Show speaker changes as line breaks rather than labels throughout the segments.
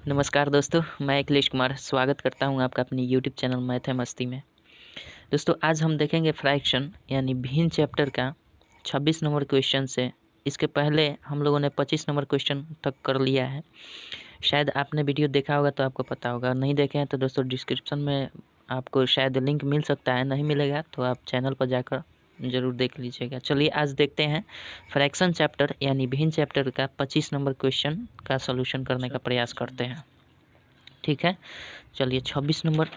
नमस्कार दोस्तों, मैं अखिलेश कुमार स्वागत करता हूं आपका अपनी यूट्यूब चैनल मैथ है मस्ती में। दोस्तों आज हम देखेंगे फ्रैक्शन यानी भिन्न चैप्टर का 26 नंबर क्वेश्चन से। इसके पहले हम लोगों ने 25 नंबर क्वेश्चन तक कर लिया है। शायद आपने वीडियो देखा होगा तो आपको पता होगा, नहीं देखे हैं तो दोस्तों डिस्क्रिप्शन में आपको शायद लिंक मिल सकता है, नहीं मिलेगा तो आप चैनल पर जाकर ज़रूर देख लीजिएगा। चलिए आज देखते हैं फ्रैक्शन चैप्टर यानी भिन्न चैप्टर का 25 नंबर क्वेश्चन का सॉल्यूशन करने का प्रयास करते हैं। ठीक है, चलिए 26 नंबर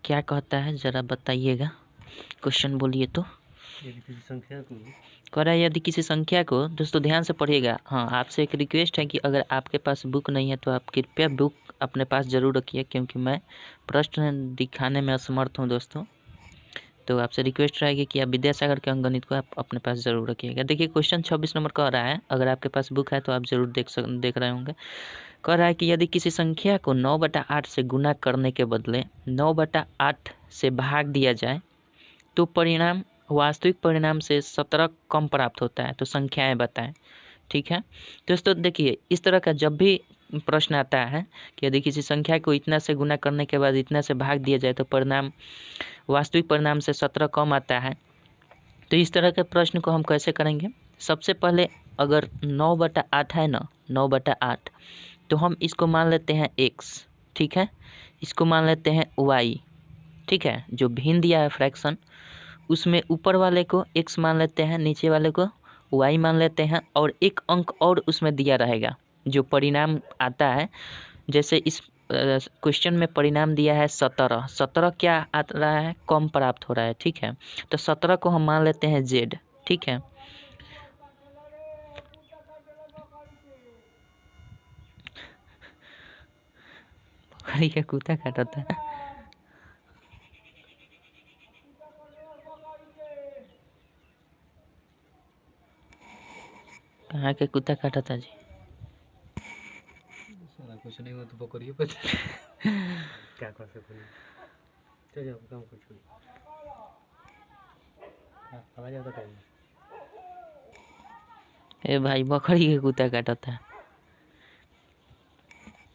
क्या कहता है ज़रा बताइएगा। क्वेश्चन बोलिए तो।
यदि किसी संख्या को
कह रहा है यदि किसी संख्या को, दोस्तों ध्यान से पढ़िएगा। हाँ, आपसे एक रिक्वेस्ट है कि अगर आपके पास बुक नहीं है तो आप कृपया बुक अपने पास ज़रूर रखिए, क्योंकि मैं प्रश्न दिखाने में असमर्थ हूँ दोस्तों। तो आपसे रिक्वेस्ट रहेगी कि आप विद्यासागर के अंकगणित को आप अपने पास ज़रूर रखिएगा। देखिए क्वेश्चन 26 नंबर कह रहा है, अगर आपके पास बुक है तो आप ज़रूर देख रहे होंगे। कह रहा है कि यदि किसी संख्या को 9/8 से गुना करने के बदले 9/8 से भाग दिया जाए तो परिणाम वास्तविक परिणाम से 17 कम प्राप्त होता है, तो संख्याएं बताएं। ठीक है दोस्तों, देखिए इस तरह का जब भी प्रश्न आता है कि यदि किसी संख्या को इतना से गुना करने के बाद इतना से भाग दिया जाए तो परिणाम वास्तविक परिणाम से 17 कम आता है, तो इस तरह के प्रश्न को हम कैसे करेंगे। सबसे पहले अगर 9/8 है ना, 9/8, तो हम इसको मान लेते हैं x। ठीक है, इसको मान लेते हैं y। ठीक है, जो भिन्न दिया है फ्रैक्शन उसमें ऊपर वाले को x मान लेते हैं, नीचे वाले को y मान लेते हैं, और एक अंक और उसमें दिया रहेगा जो परिणाम आता है। जैसे इस क्वेश्चन में परिणाम दिया है 17 क्या आ रहा है, कम प्राप्त हो रहा है। ठीक है, तो 17 को हम मान लेते हैं z। ठीक है, बकरी का कुत्ता काटता है। कहाँ के कुत्ता काटता जी?
कुछ नहीं हो तो पकड़िए कुछ क्या कर सकते हैं। चलिए आप काम कुछ आवाज आता कहीं।
ए भाई, बकरी के कुत्ता काटता है,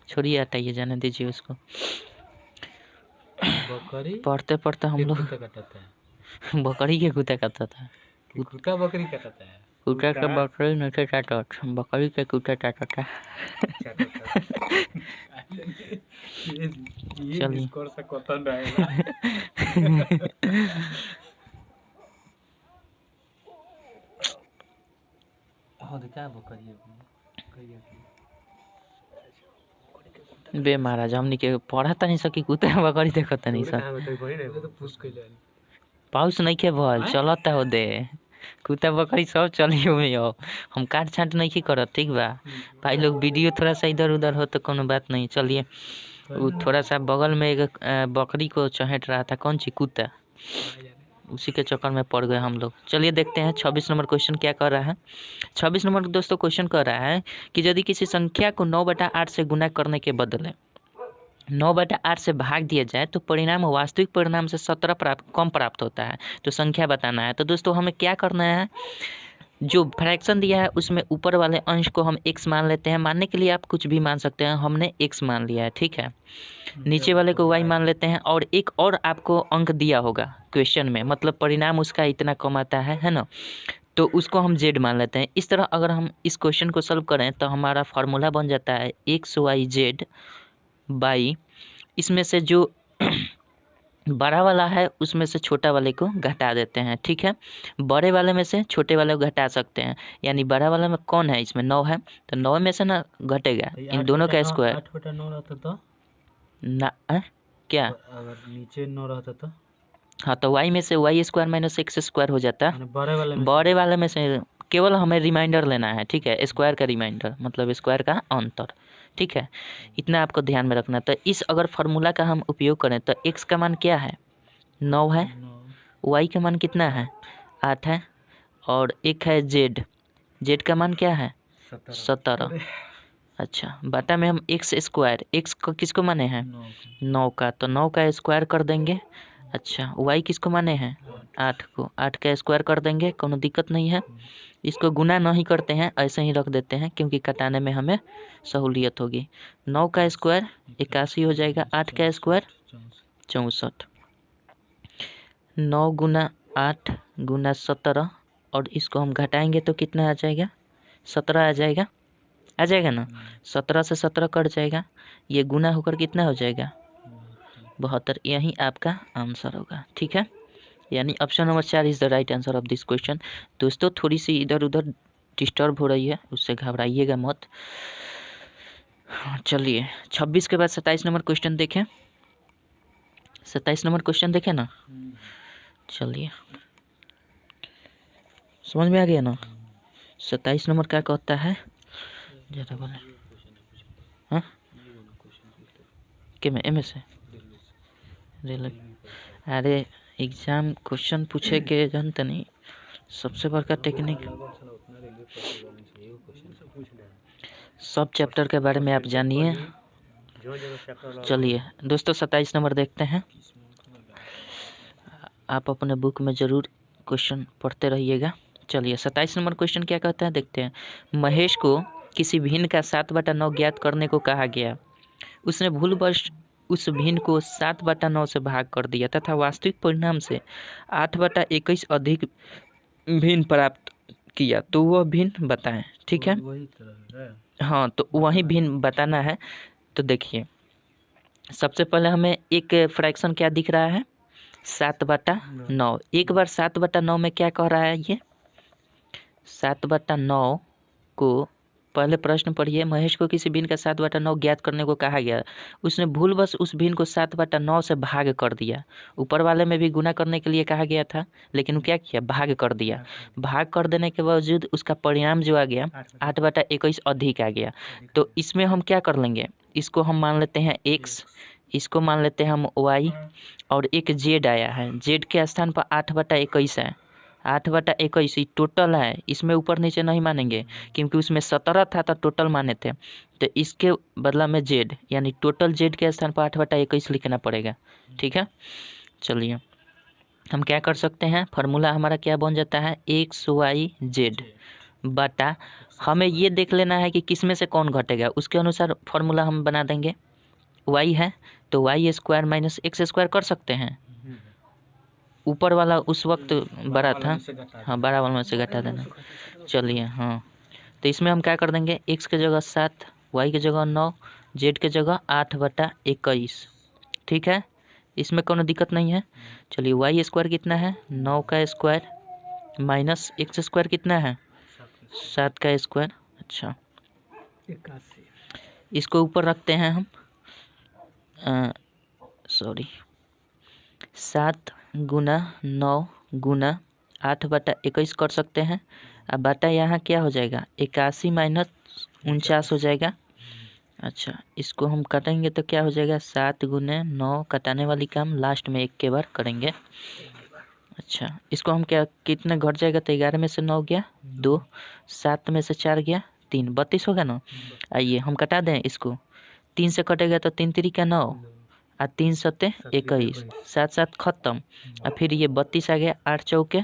छोड़िए हटाइए, जाने दीजिए उसको।
बकरी
पढ़ते पढ़ते हम लोग
कुत्ता काटता है,
बकरी के कुत्ता काटता था।
कुत्ता बकरी काटता है,
कुत्ता के बकरी नहीं काटत, बकरी के कुत्ता काटता।
ये डिस्कोर्स कथन रहेगा। हाँ देखा बकरी
बे महाराज, हमनी के पढ़ता नहीं सकी, कुत्ता बकरी देखता नहीं सर। पाउस नहीं के भल चलता हो दे, कुत्ता बकरी सब चलिए में हो, हम काट छाट नहीं करत। ठीक बा भाई लोग, वीडियो थोड़ा सा इधर उधर हो तो कोनो बात नहीं। चलिए, वो थोड़ा सा बगल में एक बकरी को चहेट रहा था, कौन सी कुत्ता, उसी के चक्कर में पड़ गए हम लोग। चलिए देखते हैं 26 नंबर क्वेश्चन क्या कर रहा है। 26 नंबर दोस्तों क्वेश्चन कर रहा है कि यदि किसी संख्या को 9/8 से गुना करने के बदले 9/8 से भाग दिया जाए तो परिणाम वास्तविक परिणाम से 17 कम प्राप्त होता है, तो संख्या बताना है। तो दोस्तों हमें क्या करना है, जो फ्रैक्शन दिया है उसमें ऊपर वाले अंश को हम x मान लेते हैं। मानने के लिए आप कुछ भी मान सकते हैं, हमने x मान लिया है। ठीक है, नीचे वाले को y मान लेते हैं, और एक और आपको अंक दिया होगा क्वेश्चन में, मतलब परिणाम उसका इतना कम आता है ना, तो उसको हम z मान लेते हैं। इस तरह अगर हम इस क्वेश्चन को सॉल्व करें तो हमारा फार्मूला बन जाता है xyz बाई, इसमें से जो बड़ा वाला है उसमें से छोटा वाले को घटा देते हैं। ठीक है, बड़े वाले में से छोटे वाले को घटा सकते हैं, यानी बड़ा वाले में कौन है, इसमें 9 है, तो 9 में से ना घटेगा इन दोनों का स्क्वायर।
8/9 रहता तो
ना क्या,
अगर नीचे 9 रहता तो
हाँ, तो y में से y² माइनस x² हो जाता।
बड़े
वाले में से केवल हमें रिमाइंडर लेना है। ठीक है, स्क्वायर का रिमाइंडर मतलब स्क्वायर का अंतर। ठीक है, इतना आपको ध्यान में रखना। तो इस अगर फार्मूला का हम उपयोग करें तो x का मान क्या है, 9 है, y का मान कितना है, 8 है, और एक है z का मान क्या है, 17। अच्छा, बटा में हम x² x को किसको माने हैं, 9 का, तो 9 का स्क्वायर कर देंगे, अच्छा y किसको माने हैं 8 को, 8 का स्क्वायर कर देंगे, कोनो दिक्कत नहीं है। इसको गुना नहीं करते हैं, ऐसे ही रख देते हैं क्योंकि कटाने में हमें सहूलियत होगी। 9 का स्क्वायर 81 हो जाएगा, 8 का स्क्वायर 64, 9 गुना 8 गुना 17 और इसको हम घटाएंगे तो कितना आ जाएगा 17 आ जाएगा ना। 17 से 17 कट जाएगा, ये गुना होकर कितना हो जाएगा 72। यही आपका आंसर होगा। ठीक है, यानी option number 4 is the right answer of this question. दोस्तों थोड़ी सी इधर उधर डिस्टर्ब हो रही है, उससे घबराइएगा मत। चलिए 26 के बाद 27 नंबर क्वेश्चन देखें। 27 नंबर क्वेश्चन देखें ना। चलिए समझ में आ गया ना। 27 नंबर क्या कहता है जरा बोले। हाँ के में एम से रेलवे। अरे एग्जाम क्वेश्चन पूछे के जानते नहीं, सबसे बड़का टेक्निक सब चैप्टर के बारे में आप जानिए। चलिए दोस्तों 27 नंबर देखते हैं। आप अपने बुक में ज़रूर क्वेश्चन पढ़ते रहिएगा। चलिए 27 नंबर क्वेश्चन क्या कहता है देखते हैं। महेश को किसी भिन्न का 7/9 ज्ञात करने को कहा गया। उसने भूलवश उस भिन्न को 7/9 से भाग कर दिया तथा वास्तविक परिणाम से 8/21 अधिक भिन्न प्राप्त किया, तो वह भिन्न बताएं। ठीक है, हाँ तो वही भिन्न बताना है। तो देखिए सबसे पहले हमें एक फ्रैक्शन क्या दिख रहा है 7/9। एक बार 7/9 में क्या कह रहा है ये 7/9 को, पहले प्रश्न पढ़िए। महेश को किसी भिन्न का 7/9 ज्ञात करने को कहा गया। उसने भूलवश उस भिन्न को 7/9 से भाग कर दिया। ऊपर वाले में भी गुना करने के लिए कहा गया था, लेकिन वो क्या किया भाग कर दिया। भाग कर देने के बावजूद उसका परिणाम जो आ गया 8/21 अधिक आ गया। तो इसमें हम क्या कर लेंगे, इसको हम मान लेते हैं x, इसको मान लेते हैं हम y, और एक z आया है, z के स्थान पर 8/21 है। 8/21 ये टोटल है, इसमें ऊपर नीचे नहीं मानेंगे क्योंकि उसमें 17 था तो टोटल माने थे। तो इसके बदला में z यानी टोटल z के स्थान पर 8/21 लिखना पड़ेगा। ठीक है, चलिए हम क्या कर सकते हैं, फार्मूला हमारा क्या बन जाता है XYZ बटा, हमें ये देख लेना है कि किस में से कौन घटेगा, उसके अनुसार फार्मूला हम बना देंगे। y है तो y² माइनस x² कर सकते हैं। ऊपर वाला उस वक्त बड़ा था, हाँ बड़ा वाला में से घटा देना। चलिए हाँ, तो इसमें हम क्या कर देंगे x के जगह 7, y के जगह 9, z के जगह 8/21। ठीक है, इसमें कोनो दिक्कत नहीं है। चलिए y² कितना है 9 का स्क्वायर माइनस x² कितना है 7 का स्क्वायर। अच्छा
81,
इसको ऊपर रखते हैं हम 7 गुना 9 गुना 8/21 कर सकते हैं। अब बटा यहाँ क्या हो जाएगा 81 माइनस 49 हो जाएगा। अच्छा इसको हम काटेंगे तो क्या हो जाएगा 7 गुने 9, कटाने वाली काम लास्ट में 1 के बार करेंगे। अच्छा इसको हम क्या कितने घट जाएगा तो 11 में से 9 गया 2, 7 में से 4 गया 3, 32 होगा ना। आइए हम कटा दें इसको, 3 से कटेगा तो 3 3 का 9 और 3 7 21, 7 7 खत्म और फिर ये 32 आ गया, 8 चौके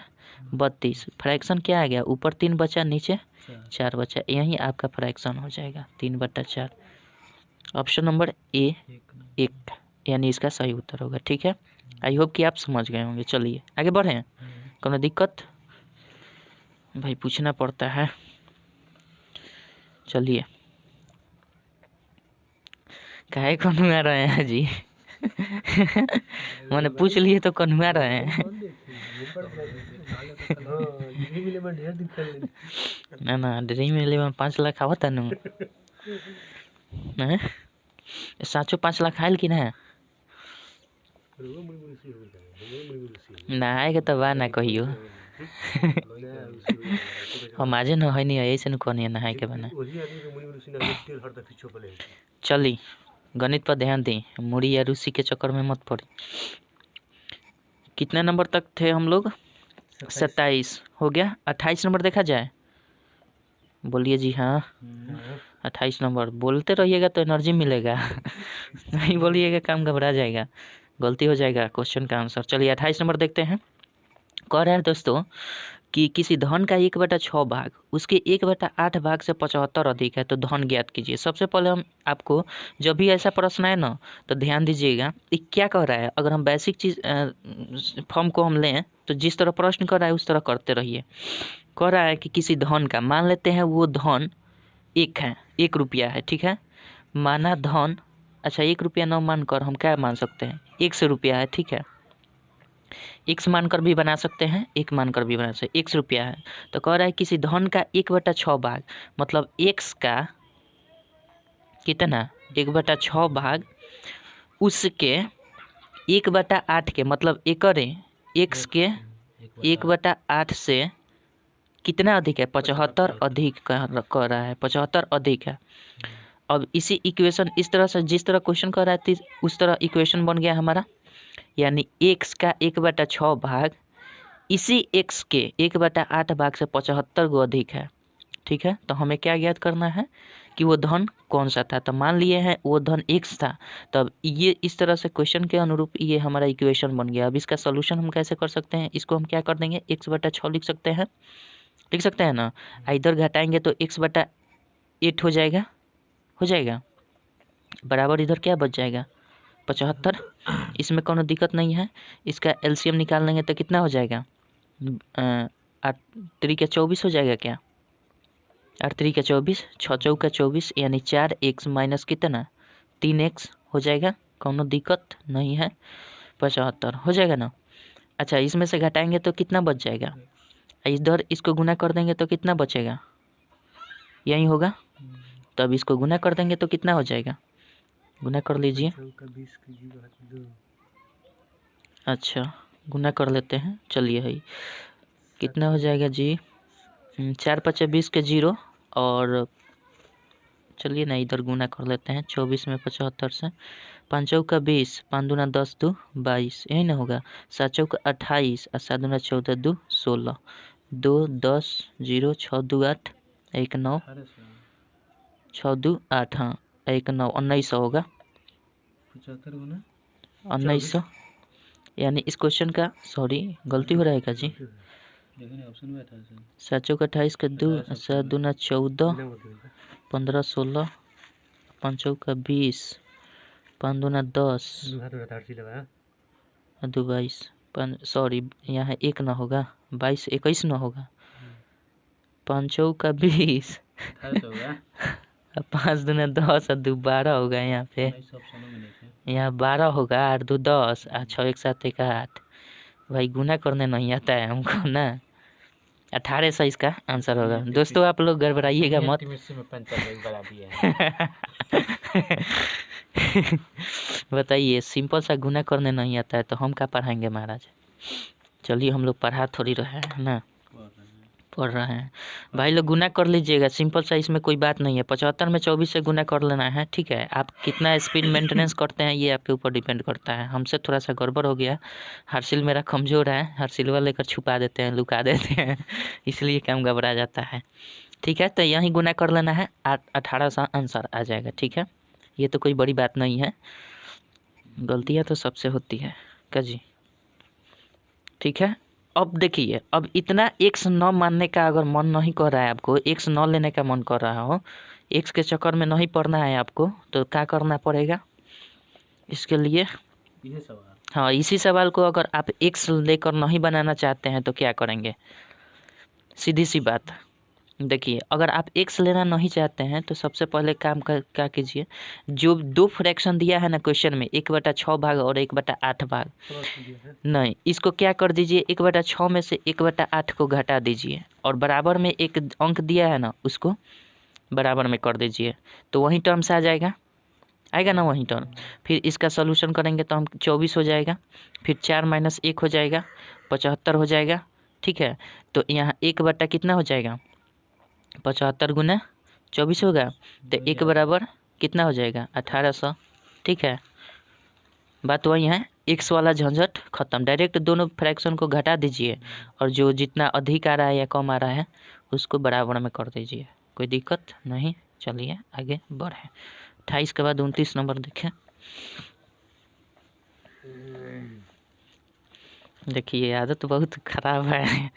32। फ्रैक्शन क्या आ गया ऊपर 3 बचा नीचे 4 बचा, यही आपका फ्रैक्शन हो जाएगा 3/4। ऑप्शन नंबर ए 1 यानी इसका सही उत्तर होगा। ठीक है, आई होप कि आप समझ गए होंगे। चलिए आगे बढ़ें, कोनो दिक्कत भाई पूछना पड़ता है। चलिए काहे कन्हुआ रहे हैं जी मैंने पूछ लिए तो कन्हुआ रहे हैं ना ड्रीम 11 5 लाख आवत है ना, साचो 5 लाख आयल कि ना आएगा तो बा ना कहियो हम आज न है नहीं ऐसे कहनी नहाए के बना। चली गणित पर ध्यान दें, मुड़ी या रूसी के चक्कर में मत पड़ी। कितने नंबर तक थे हम लोग 27 हो गया। 28 नंबर देखा जाए, बोलिए जी हाँ 28 नंबर। बोलते रहिएगा तो एनर्जी मिलेगा नहीं बोलिएगा काम घबरा जाएगा। गलती हो जाएगा क्वेश्चन का आंसर। चलिए 28 नंबर देखते हैं। कह रहा है दोस्तों कि किसी धन का 1/6 भाग उसके 1/8 भाग से 75 अधिक है तो धन ज्ञात कीजिए। सबसे पहले हम आपको जब भी ऐसा प्रश्न है ना तो ध्यान दीजिएगा ये क्या कह रहा है। अगर हम बेसिक चीज़ फॉर्म को हम लें तो जिस तरह प्रश्न कर रहा है उस तरह करते रहिए। कह रहा है कि किसी धन का, मान लेते हैं वो धन 1 है, 1 रुपया है, ठीक है। माना धन, अच्छा 1 रुपया न मानकर हम क्या मान सकते हैं, 100 रुपया है, ठीक है। x मानकर भी बना सकते हैं, 1 मानकर भी बना सकते हैं। 1 रुपया है तो कह रहा है किसी धन का 1/6 भाग, मतलब x का कितना 1/6 भाग उसके 1/8 के, मतलब एकड़े x के 1/8 से कितना अधिक है, 75 अधिक कह रहा है, 75 अधिक है। अब इसी इक्वेशन इस तरह से जिस तरह क्वेश्चन कर रहा है उस तरह इक्वेशन बन गया हमारा, यानी x का 1/6 भाग इसी x के 1/8 भाग से 75 गो अधिक है, ठीक है। तो हमें क्या ज्ञात करना है कि वो धन कौन सा था। तो मान लिए हैं वो धन x था, तब ये इस तरह से क्वेश्चन के अनुरूप ये हमारा इक्वेशन बन गया। अब इसका सोल्यूशन हम कैसे कर सकते हैं, इसको हम क्या कर देंगे, x/6 लिख सकते हैं, लिख सकते हैं ना। इधर घटाएंगे तो x/8 हो जाएगा, हो जाएगा बराबर इधर क्या बच जाएगा 75। इसमें कोनो दिक्कत नहीं है। इसका एलसीएम निकाल लेंगे तो कितना हो जाएगा, 8 3 24 हो जाएगा क्या, 8 3 24, 6 4 24, यानी 4x माइनस कितना 3x हो जाएगा, कोनो दिक्कत नहीं है, 75 हो जाएगा ना। अच्छा इसमें से घटाएंगे तो कितना बच जाएगा, इधर इसको गुना कर देंगे तो कितना बचेगा, यही होगा। तब इसको गुना कर देंगे तो कितना हो जाएगा, गुना कर लीजिए। अच्छा गुना कर लेते हैं, चलिए है कितना हो जाएगा जी, 4 5 20 के 0, और चलिए ना इधर गुना कर लेते हैं 24 में 75 से, 5 चौका 20, 5 दूना 10 2 22, यही ना होगा। 7 चौका 28 और 7 दूना 14 2 16, 2 10 0 6 2 8 1 9 6 2 8, हाँ 1 9 1900 होगा, 1900। यानी इस क्वेश्चन का, सॉरी गलती हो रहा है क्या जी, 7 चौका 28 का 2, 7 दूना 14, 15 16, 5 चौका 20, 5 दूना 10 2 22, सॉरी यहाँ 1 ना होगा, 22 21 ना होगा, 5 चौका 20, 5 दूना 10 और 2 12 होगा, यहाँ पे यहाँ 12 होगा, 8 2 10 और 6 1 7 1 8। भाई गुना करने नहीं आता है हमको ना, 1800 इसका आंसर होगा। दोस्तों आप लोग गड़बड़ाइएगा मत। बताइए सिंपल सा गुना करने नहीं आता है तो हम क्या पढ़ाएंगे महाराज। चलिए हम लोग पढ़ा थोड़ी रहे हैं ना, पढ़ रहे हैं। भाई लोग गुना कर लीजिएगा, सिंपल सा, इसमें कोई बात नहीं है। 75 में 24 से गुना कर लेना है, ठीक है। आप कितना स्पीड मेंटेनेंस करते हैं ये आपके ऊपर डिपेंड करता है। हमसे थोड़ा सा गड़बड़ हो गया, हर्षिल मेरा कमज़ोर है, हर्षिलवा लेकर छुपा देते हैं, लुका देते हैं इसलिए काम घबरा जाता है, ठीक है। तो यहीं गुना कर लेना है, 1800 आंसर आ जाएगा, ठीक है। ये तो कोई बड़ी बात नहीं है, गलतियाँ तो सबसे होती है क्या जी, ठीक है। अब देखिए, अब इतना x न मानने का अगर मन नहीं कर रहा है आपको, x न लेने का मन कर रहा हो, x के चक्कर में नहीं पड़ना है आपको, तो क्या करना पड़ेगा इसके लिए, हाँ इसी सवाल को अगर आप x लेकर नहीं बनाना चाहते हैं तो क्या करेंगे, सीधी सी बात। देखिए अगर आप x लेना नहीं चाहते हैं तो सबसे पहले काम क्या कीजिए, जो 2 फ्रैक्शन दिया है ना क्वेश्चन में, 1/6 भाग और 1/8 भाग, नहीं इसको क्या कर दीजिए, 1/6 में से 1/8 को घटा दीजिए और बराबर में एक अंक दिया है ना उसको बराबर में कर दीजिए, तो वही टर्म्स आ जाएगा, आएगा ना वही टर्म। फिर इसका सोल्यूशन करेंगे तो हम 24 हो जाएगा, फिर 4 - 1 हो जाएगा, 75 हो जाएगा, ठीक है। तो यहाँ 1 कितना हो जाएगा, 75 गुना 24 होगा, तो 1 बराबर कितना हो जाएगा 1800, ठीक है। बात वही है, x वाला झंझट खत्म, डायरेक्ट दोनों फ्रैक्शन को घटा दीजिए और जो जितना अधिक आ रहा है या कम आ रहा है उसको बराबर में कर दीजिए, कोई दिक्कत नहीं। चलिए आगे बढ़े, 28 के बाद 29 नंबर देखें। देखिए ये आदत बहुत खराब है।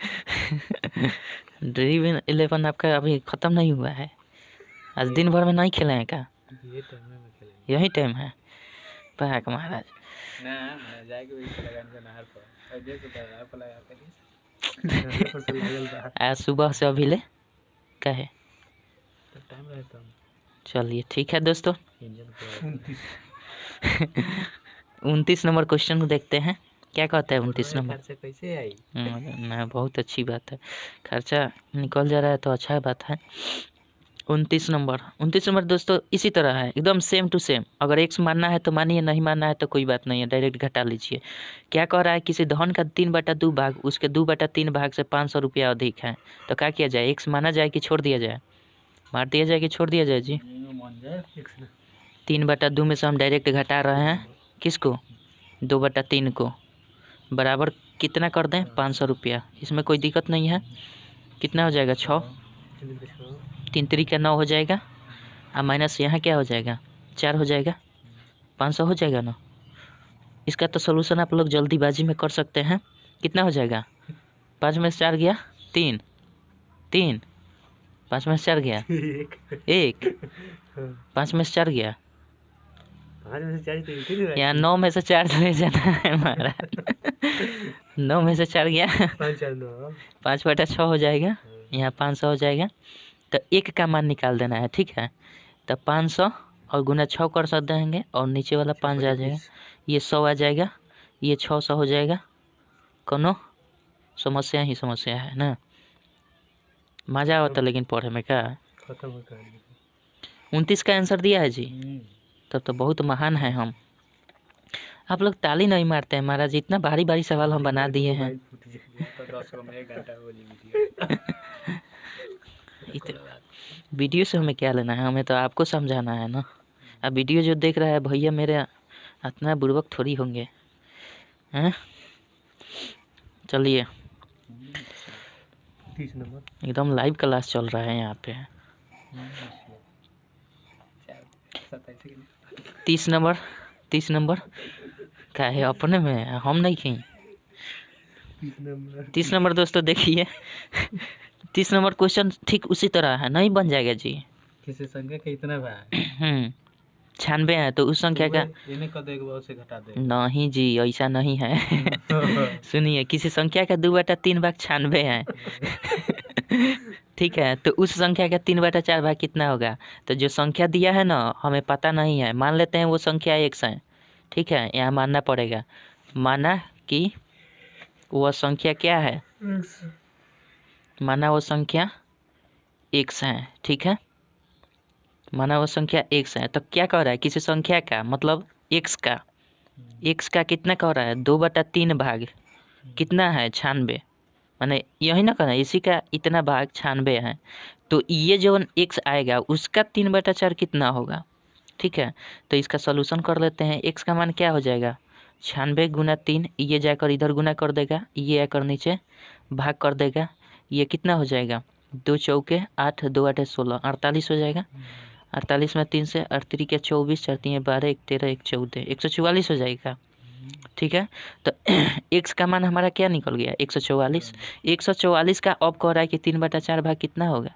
ड्रीम 11 आपका अभी ख़त्म नहीं हुआ है। आज दिन भर में नहीं खेले हैं क्या?
ये टाइम में खेलेंगे।
यही टाइम है पाक महाराज।
ना मैं जाके वही लगान से नहर पर अजय से नहर पर लगा कर
आज सुबह से अभी ले कहे
तो टाइम रहता है।
चलिए ठीक है दोस्तों,
इंजन
29 नंबर क्वेश्चन को देखते हैं क्या कहता है 29 नंबर।
खर्चा कैसे आई?
ना बहुत अच्छी बात है, खर्चा निकल जा रहा है तो अच्छा बात है। 29 नंबर दोस्तों इसी तरह है, एकदम सेम टू सेम। अगर एक्स मानना है तो मानिए, नहीं मानना है तो कोई बात नहीं है, डायरेक्ट घटा लीजिए। क्या कह रहा है, किसी धन का 3/2 भाग उसके 2/3 भाग से 500 रुपया अधिक है, तो क्या किया जाए? एक्स माना जाए कि छोड़ दिया जाए? मार दिया जाए कि छोड़ दिया जाए जी? 3/2 में से हम डायरेक्ट घटा रहे हैं किसको? 2/3 को। बराबर कितना कर दें? 500 रुपया। इसमें कोई दिक्कत नहीं है। कितना हो जाएगा? 6 3 3 9 हो जाएगा, और माइनस यहाँ क्या हो जाएगा? 4 हो जाएगा। 500 हो जाएगा ना। इसका तो सोल्यूशन आप लोग जल्दीबाजी में कर सकते हैं। कितना हो जाएगा? 5 में से 4 गया 3 3, 5 में से 4 गया 1, 5 में से 4 गया, यहाँ 9 में से 4 ले जाना है महाराज। 9 में से 4 गया 5/6 हो जाएगा, यहाँ 500 हो जाएगा। तो 1 का मान निकाल देना है, ठीक है। तो 500 और गुना 6 कर सकते हैं और नीचे वाला 5 आ जाएगा, ये 100 आ जाएगा, ये 600 हो जाएगा। कोनो समस्या ही समस्या है ना, मज़ा आता लेकिन पढ़े में क्या। 29 का आंसर दिया है जी, तब तो बहुत महान है हम। आप लोग ताली नहीं मारते हैं महाराज, इतना भारी भारी सवाल हम बना दिए हैं। वीडियो से हमें क्या लेना है, हमें तो आपको समझाना है ना। अब वीडियो जो देख रहा है भैया मेरे इतना बुर्बक थोड़ी होंगे हैं। चलिए एकदम लाइव क्लास चल रहा है यहाँ पे। 30 नंबर क्या है अपने में, हम नहीं खी। 30 नंबर दोस्तों देखिए 30 नंबर क्वेश्चन ठीक उसी तरह है, नहीं बन जाएगा जी।
किसी संख्या का इतना भाग
96 है तो उस संख्या का
से घटा दे।
नहीं जी ऐसा नहीं है। सुनिए, किसी संख्या का 2/3 भाग 96 है। ठीक है, तो उस संख्या का 3/4 भाग कितना होगा? तो जो संख्या दिया है ना हमें पता नहीं है, मान लेते हैं वो संख्या x है, ठीक है। यहाँ मानना पड़ेगा, माना कि वह संख्या क्या है, माना वो संख्या x है, ठीक है। माना वो संख्या x है, तो क्या कह रहा है, किसी संख्या का मतलब x का कितना कह रहा है? 2/3 भाग कितना है? 96। माने यही ना कहना, इसी का इतना भाग 96 है, तो ये जो x आएगा उसका 3/4 कितना होगा, ठीक है। तो इसका सॉल्यूशन कर लेते हैं। x का मान क्या हो जाएगा? 96 गुना 3, ये जाकर इधर गुना कर देगा, ये आकर नीचे भाग कर देगा, ये कितना हो जाएगा? 2 चौके 8, 2 8 16, 48 हो जाएगा। 48 में 3 से 8 3 के 24, 4 3 12, 1 13, 1 14, 144 हो जाएगा, ठीक है। तो x का मान हमारा क्या निकल गया? 144। 144 का अब कह रहा है कि 3/4 भाग कितना होगा,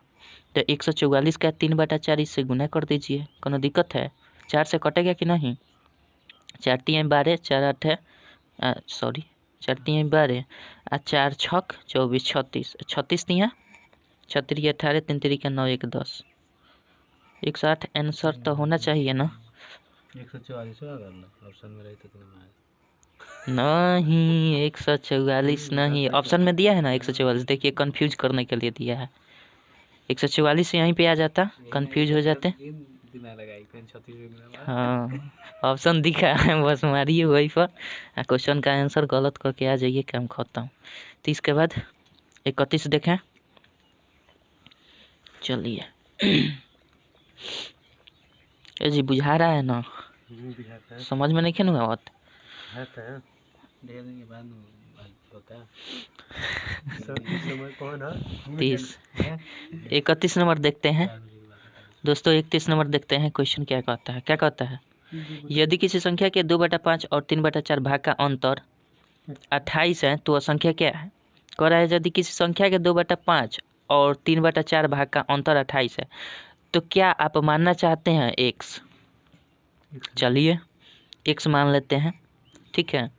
तो 144 का 3/4 इससे गुना कर दीजिए, कोनो दिक्कत है? 4 से कटेगा कि नहीं? 4 3 12, 4 8 है 4 3 12, 4 6 24, 36, 36 3 36 18, 3 3 9 1 10, 108 आंसर तो होना चाहिए ना।
144 ऑप्शन में रही तो
नहीं 144 नहीं, ऑप्शन में दिया है ना 144, देखिए कंफ्यूज करने के लिए दिया है। 144 यहीं पे आ जाता, कंफ्यूज हो जाते। हाँ ऑप्शन दिखा है, बस मारिए वही पर, क्वेश्चन का आंसर गलत करके आ जाइए, काम खत्म। तो इसके बाद 31 देखें। चलिए ये जी बुझा रहा है ना, समझ में नहीं खेल बात। 31 नंबर देखते हैं दोस्तों। 31 नंबर देखते हैं क्वेश्चन क्या कहता है। क्या कहता है, यदि किसी संख्या के 2/5 और 3/4 भाग का अंतर 28 है तो वह संख्या क्या है? कह रहा है यदि किसी संख्या के 2/5 और 3/4 भाग का अंतर 28 है तो क्या आप मानना चाहते हैं x? चलिए x मान लेते हैं, ठीक है।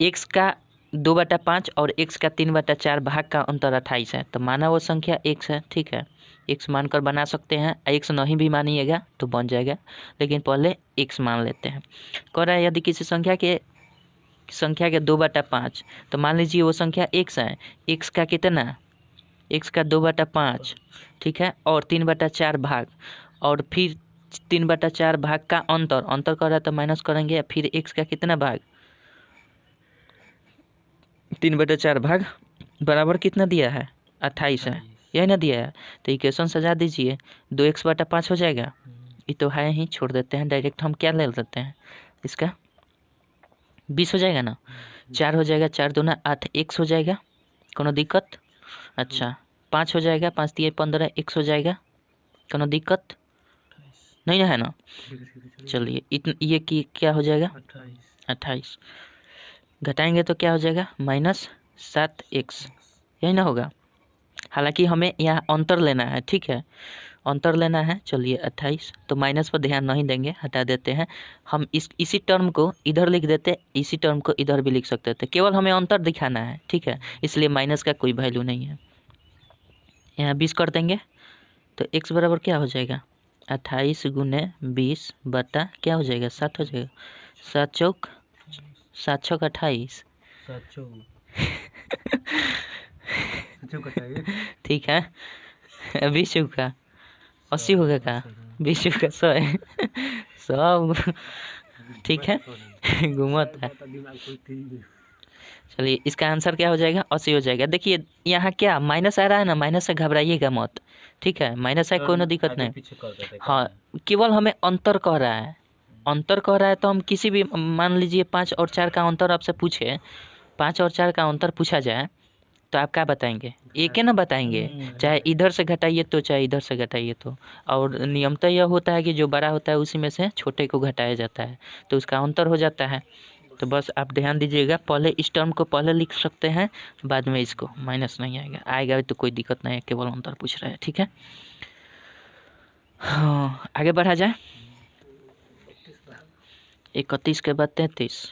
x का 2/5 और x का 3/4 भाग का अंतर 28 है तो माना वो संख्या x है, ठीक है। x मानकर बना सकते हैं, x नहीं भी मानिएगा तो बन जाएगा, लेकिन पहले x मान लेते हैं। कह रहा है यदि किसी संख्या के 2/5 तो मान लीजिए वो संख्या x है, x का कितना, x का 2/5, ठीक है, और 3/4 भाग, और फिर 3/4 भाग का अंतर कर रहा है तो माइनस करेंगे, फिर x का कितना भाग, 3/4 भाग बराबर कितना दिया है, 28 है, यही ना दिया है। तो इक्वेशन सजा दीजिए, 2x/5 हो जाएगा, ये तो है ही, छोड़ देते हैं, डायरेक्ट हम क्या ले लेते हैं, इसका 20 हो जाएगा ना, 4 हो जाएगा, 4 दूना 8, x हो जाएगा, कोनो दिक्कत? अच्छा 5 हो जाएगा, 5 दिए 15, x हो जाएगा, कोनो दिक्कत नहीं है ना। चलिए ये क्या हो जाएगा, 28 घटाएंगे तो क्या हो जाएगा, -7x, यही ना होगा। हालांकि हमें यहाँ अंतर लेना है, ठीक है, अंतर लेना है। चलिए 28, तो माइनस पर ध्यान नहीं देंगे, हटा देते हैं। हम इसी टर्म को इधर लिख देते, इसी टर्म को इधर भी लिख सकते थे, केवल हमें अंतर दिखाना है, ठीक है, इसलिए माइनस का कोई वैल्यू नहीं है। यहाँ 20 कर देंगे तो x बराबर क्या हो जाएगा, 28 गुने 20 बटा क्या हो जाएगा, 7 हो जाएगा, 7 चौक 28, ठीक है। 20 चौका 80 होगा का, 20 चौका 100 है, 100, ठीक है, घूमत है। चलिए इसका आंसर क्या हो जाएगा, 80 हो जाएगा। देखिए यहाँ क्या माइनस आ रहा है ना, माइनस से घबराइएगा मत, ठीक है, माइनस है कोई दिक्कत नहीं। हाँ केवल हमें अंतर कह रहा है, अंतर कह रहा है तो हम किसी भी, मान लीजिए 5 और 4 का अंतर आपसे पूछे, 5 और 4 का अंतर पूछा जाए तो आप क्या बताएंगे, एक ही ना बताएंगे, चाहे इधर से घटाइए तो चाहे इधर से घटाइए तो। और नियमतः यह होता है कि जो बड़ा होता है उसी में से छोटे को घटाया जाता है, तो उसका अंतर हो जाता है। तो बस आप ध्यान दीजिएगा, पहले इस टर्म को पहले लिख सकते हैं, बाद में इसको, माइनस नहीं आएगा तो कोई दिक्कत नहीं है, केवल अंतर पूछ रहा है, ठीक है। हाँ आगे बढ़ा जाए, 31 के बाद 33,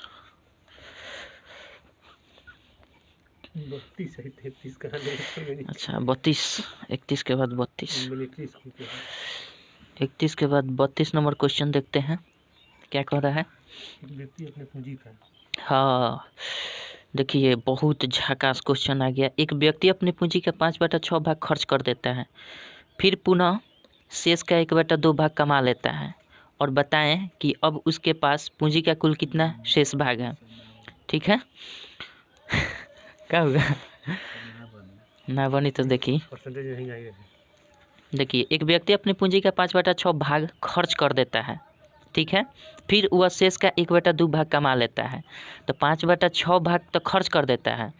32 कहाँ ले,
अच्छा 32, 31 के बाद 32, 31 के बाद 32 नंबर क्वेश्चन देखते हैं क्या कह रहा है।
व्यक्ति अपने पूंजी का,
हाँ देखिए बहुत झकास क्वेश्चन आ गया। एक व्यक्ति अपनी पूंजी का 5/6 भाग खर्च कर देता है, फिर पुनः शेष का 1/2 भाग कमा लेता है, और बताएं कि अब उसके पास पूंजी का कुल कितना शेष भाग है, ठीक है। क्या होगा, ना बनी तो देखिए, एक व्यक्ति अपनी पूंजी का 5/6 भाग खर्च कर देता है, ठीक है, फिर वह शेष का 1/2 भाग कमा लेता है। तो 5/6 भाग तो खर्च कर देता है,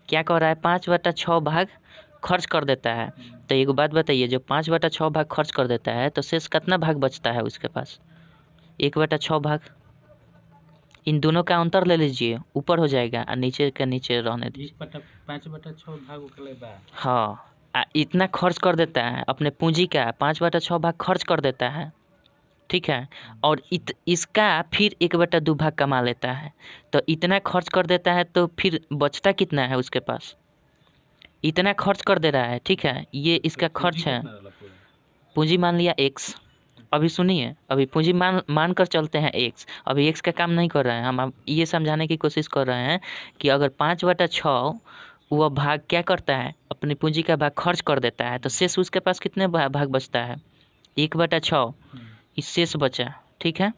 क्या कह रहा है, 5/6 भाग खर्च कर देता है। तो एक बात बताइए, जो 5/6 भाग खर्च कर देता है तो शेष कितना भाग बचता है उसके पास, 1/6 भाग। इन दोनों का अंतर ले लीजिए, ऊपर हो जाएगा और नीचे का नीचे रहने दीजिए।
5/6 भाग,
हाँ इतना खर्च कर देता है, अपने पूंजी का 5/6 भाग खर्च कर देता है, ठीक है, और इसका फिर 1/2 भाग कमा लेता है। तो इतना खर्च कर देता है तो फिर बचता कितना है उसके पास, इतना खर्च कर दे रहा है, ठीक है, ये इसका खर्च है। पूंजी मान लिया x, अभी सुनिए, अभी पूंजी मान कर चलते हैं x, अभी x का काम नहीं कर रहे हैं हम, अब ये समझाने की कोशिश कर रहे हैं कि अगर 5/6 वह भाग क्या करता है, अपनी पूंजी का भाग खर्च कर देता है, तो शेष उसके पास कितने भाग बचता है, 1/6, इस शेष बचा, ठीक है,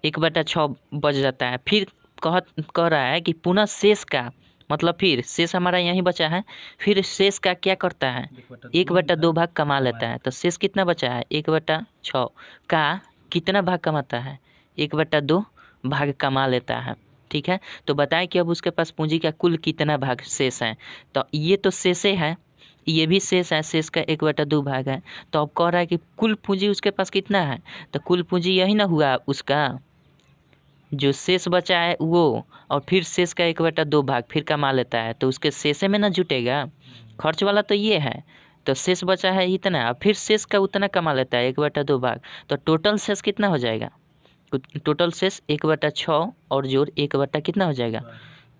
1/6 बच जाता है। फिर कह रहा है कि पुनः शेष का, मतलब फिर शेष हमारा यहीं बचा है, फिर शेष का क्या करता है, 1/2 भाग कमा लेता है। तो शेष कितना बचा है, 1/6 का कितना भाग कमाता है, 1/2 भाग कमा लेता है, ठीक है। तो बताएं कि अब उसके पास पूंजी का कुल कितना भाग शेष है, तो ये तो शेषे है, ये भी शेष है, शेष का 1/2 भाग है। तो अब कह रहा है कि कुल पूंजी उसके पास कितना है, तो कुल पूंजी यही ना हुआ उसका, जो शेष बचा है वो, और फिर शेष का 1/2 भाग फिर कमा लेता है, तो उसके शेषे में ना जुटेगा। खर्च वाला तो ये है, तो शेष बचा है इतना, फिर शेष का उतना कमा लेता है 1/2 भाग, तो टोटल शेष कितना हो जाएगा? टोटल शेष 1/6 और जोड़ 1 कितना हो जाएगा?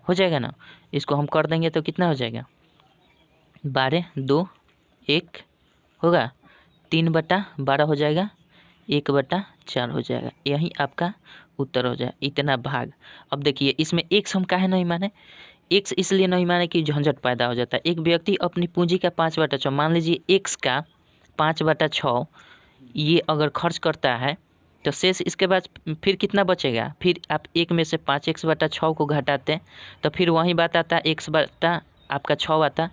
हो जाएगा ना। इसको हम कर देंगे तो कितना हो जाएगा? 12, 2, 1 होगा, 3/12 हो जाएगा, 1/4 हो जाएगा। यही आपका उत्तर हो जाए, इतना भाग। अब देखिए इसमें एक्स हम काहे नहीं माने? एक्स इसलिए नहीं माने कि झंझट पैदा हो जाता है। एक व्यक्ति अपनी पूंजी का 5/6, मान लीजिए एक्स का 5/6 ये अगर खर्च करता है, तो शेष इसके बाद फिर कितना बचेगा? फिर आप 1 में से 5 x/6 को घटाते हैं तो फिर वही बात आता, आपका 6 आता।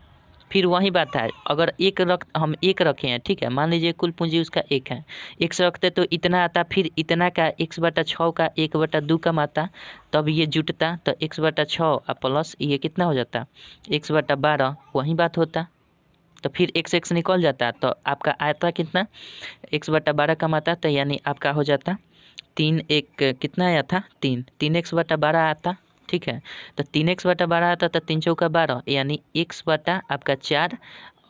फिर वही बात है, अगर हम 1 रखे हैं, ठीक है, मान लीजिए कुल पूंजी उसका 1 है, 1 रखते तो इतना आता, फिर इतना का x/6 का 1/2 कम आता, तब ये जुटता, तो x/6 और प्लस ये कितना हो जाता? x/12 वही बात होता। तो फिर x निकल जाता, तो आपका आता कितना? x/12 कम आता, तो यानी आपका हो जाता 3 1 कितना आया था? 3x/12 आता, ठीक है। तो 3x/12 आता, तो 3 चौका 12, यानी आपका 4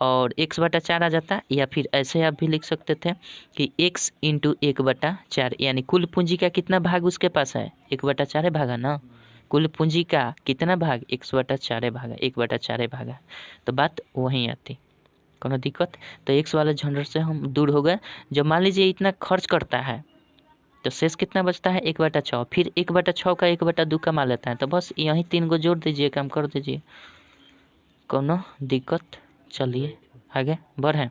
और x/4 आ जाता, या फिर ऐसे आप भी लिख सकते थे कि x × 1/4, यानी कुल पूंजी का कितना भाग उसके पास है? 1/4 भागा ना। कुल पूंजी का कितना भाग? 1/4 भागा, 1/4 भागा, तो बात वहीं आती। कोनो दिक्कत? तो एक्स वाले झंझट से हम दूर हो गए। जब मान लीजिए इतना खर्च करता है तो शेष कितना बचता है? 1/6, फिर 1/6 का 1/2 कमा लेता है, तो बस यहीं 3 को जोड़ दीजिए, काम कर दीजिए, कोनो दिक्कत? चलिए आगे बढ़ें।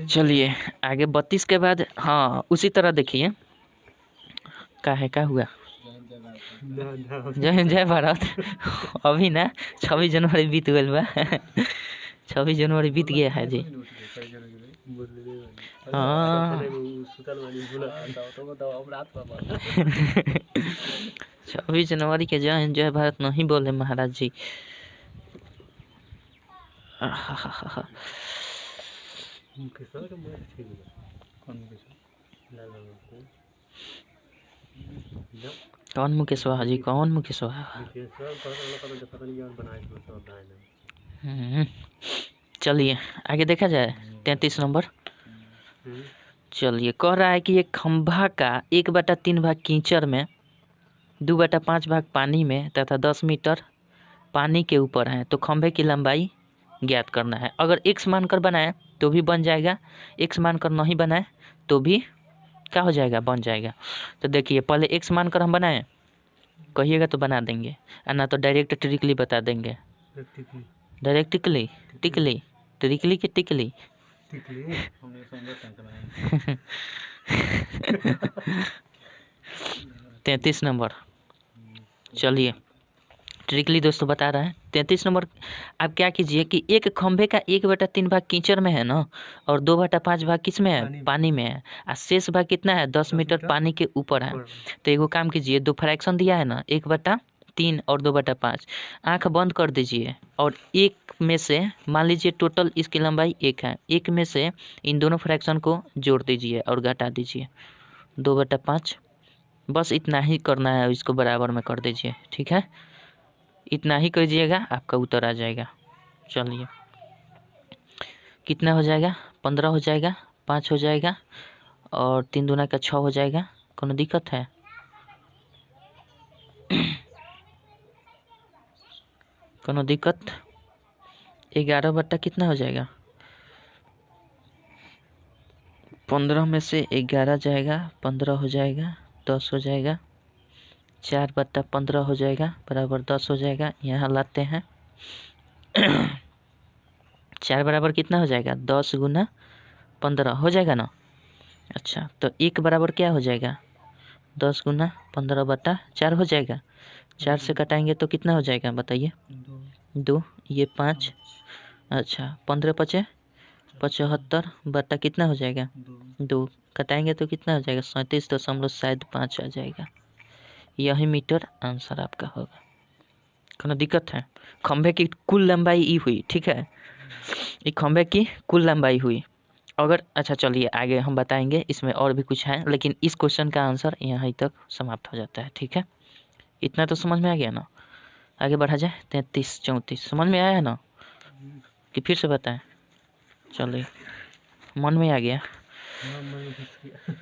चलिए आगे 32 के बाद, हाँ उसी तरह देखिए का हुआ। जय जय भारत। अभी ना 26 जनवरी बीत गई बा। 26 जनवरी बीत गया है जी। हाँ 26 जनवरी के जय भारत नहीं बोले महाराज जी। कौन मुकेशवा जी? कौन मुकेशवा? चलिए आगे देखा जाए 33 नंबर। चलिए कह रहा है कि एक खंभा का 1/3 भाग कीचड़ में, 2/5 भाग पानी में तथा 10 मीटर पानी के ऊपर है, तो खंभे की लंबाई ज्ञात करना है। अगर x मानकर बनाए तो भी बन जाएगा, x मानकर नहीं बनाए तो भी क्या हो जाएगा? बन जाएगा। तो देखिए पहले x मानकर हम बनाएं, कहिएगा तो बना देंगे, ना तो डायरेक्ट ट्रिकली बता देंगे। डायरेक्टली टिकली, ट्रिकली की टिकली? 33 नंबर। चलिए ट्रिकली दोस्तों बता रहे हैं 33 नंबर। आप क्या कीजिए कि एक खंभे का 1/3 भाग कीचड़ में है ना, और 2/5 भाग किस में है? पानी में है, और शेष भाग कितना है? 10 मीटर पानी के ऊपर है। तो एगो काम कीजिए, 2 फ्रैक्शन दिया है ना, 1/3 और 2/5, आँख बंद कर दीजिए और एक में से मान लीजिए टोटल इसकी लंबाई 1 है, एक में से इन दोनों फ्रैक्शन को जोड़ दीजिए और घटा दीजिए 2/5। बस इतना ही करना है, इसको बराबर में कर दीजिए, ठीक है। इतना ही कीजिएगा, आपका उत्तर आ जाएगा। चलिए कितना हो जाएगा? 15 हो जाएगा, 5 हो जाएगा और 3 दूना का 6 हो जाएगा। कोनो दिक्कत है? कोनो दिक्कत? 11 बट्टा कितना हो जाएगा? 15 में से 11 जाएगा, 15 हो जाएगा, 10 हो जाएगा, 4/15 हो जाएगा, बराबर 10 हो जाएगा। यहाँ लाते हैं 4 बराबर कितना हो जाएगा? 10 × 15 हो जाएगा ना। अच्छा तो 1 बराबर क्या हो जाएगा? 10 × 15/4 हो जाएगा। 4 से कटाएंगे तो कितना हो जाएगा बताइए? 2, ये 5, अच्छा 15 × 5 = 75 बट्टा कितना हो जाएगा? 2, कटाएंगे तो कितना हो जाएगा? 37.5 आ जाएगा। यही मीटर आंसर आपका होगा। कोनो दिक्कत है? खंभे की कुल लंबाई ई हुई, ठीक है, ये खंभे की कुल लंबाई हुई। अगर अच्छा चलिए आगे हम बताएंगे, इसमें और भी कुछ है, लेकिन इस क्वेश्चन का आंसर यहीं तक समाप्त हो जाता है। ठीक है, इतना तो समझ में आ गया ना। आगे बढ़ा जाए। 33 34 समझ में आया है ना, कि फिर से बताएं? चलिए, मन में आ गया।
हाँ, मन में घुस गया।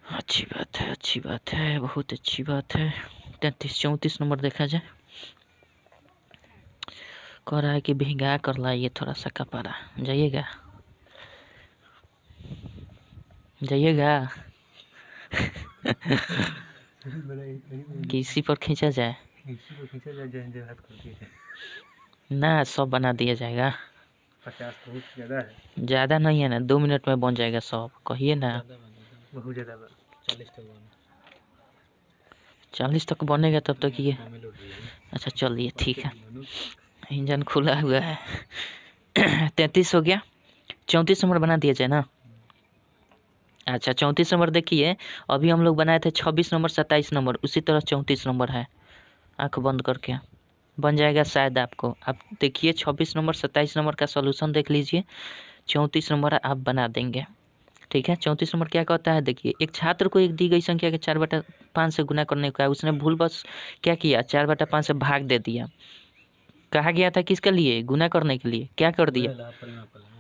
अच्छी बात है, अच्छी बात है, बहुत अच्छी बात है। 33 34 नंबर देखा जाए। कह रहा है कि भिंगा कर लाइए थोड़ा सा कपड़ा। जाइएगा, जाइएगा कि इसी पर खींचा जाए?
इसी को खींचा जाए, जय जय हाथ कर दिए।
ना, सब बना दिया जाएगा।
50 बहुत ज़्यादा है।
ज़्यादा नहीं है ना, 2 मिनट में बन जाएगा सब, कहिए ना।
बहुत ज़्यादा बा। 40 तक
40 तक बनेगा तब तक ये। अच्छा चलिए ठीक है, इंजन खुला हुआ है। 33 हो गया। 34 नंबर बना दिया जाए ना। अच्छा 34 नंबर देखिए, अभी हम लोग बनाए थे 26 नंबर 27 नंबर, उसी तरह 34 नंबर है। आँख बंद करके बन जाएगा शायद आपको। आप देखिए 26 नंबर 27 नंबर का सॉल्यूशन देख लीजिए, 34 नंबर आप बना देंगे। ठीक है, 34 नंबर क्या कहता है देखिए, एक छात्र को एक दी गई संख्या के 4/5 से गुना करने का है। उसने भूलवश क्या किया, 4/5 से भाग दे दिया। कहा गया था किसके लिए, गुना करने के लिए, क्या कर दिया?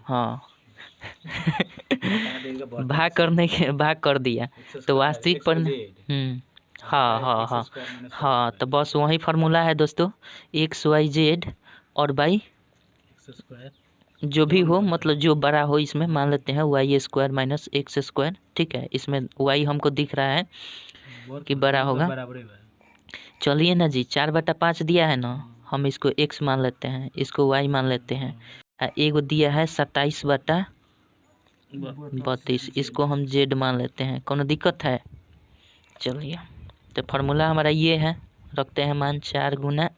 हाँ भाग कर दिया। तो वास्तविक पर हाँ हाँ हाँ हाँ, तो बस वही फार्मूला है दोस्तों, XYZ और बाई जो भी हो, मतलब जो बड़ा हो, इसमें मान लेते हैं y² माइनस x²। ठीक है, इसमें y हमको दिख रहा है कि बड़ा होगा। चलिए ना जी, 4/5 दिया है ना, हम इसको x मान लेते हैं, इसको y मान लेते हैं। एगो दिया है 27/32, इसको हम z मान लेते हैं। कोनो दिक्कत है? चलिए, तो फार्मूला हमारा ये है, रखते हैं मान 4 गुना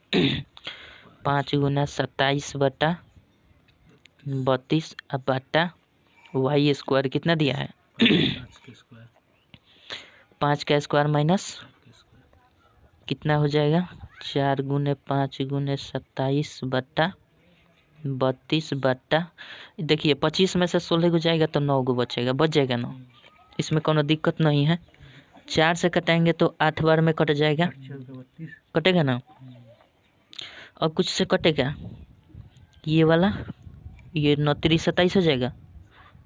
5 गुना 27/32 बटा y² कितना दिया है? 5 का स्क्वायर माइनस कितना हो जाएगा, 4 गुने 5 गुने 27/32 बटा, देखिए 25 में से 16 को जाएगा तो 9 को बचेगा, बच जाएगा ना, इसमें कोनो दिक्कत नहीं है। 4 से कटाएंगे तो 8 बार में कट जाएगा, कटेगा ना। अब कुछ से कटेगा, ये वाला, ये 9 3 27 हो जाएगा,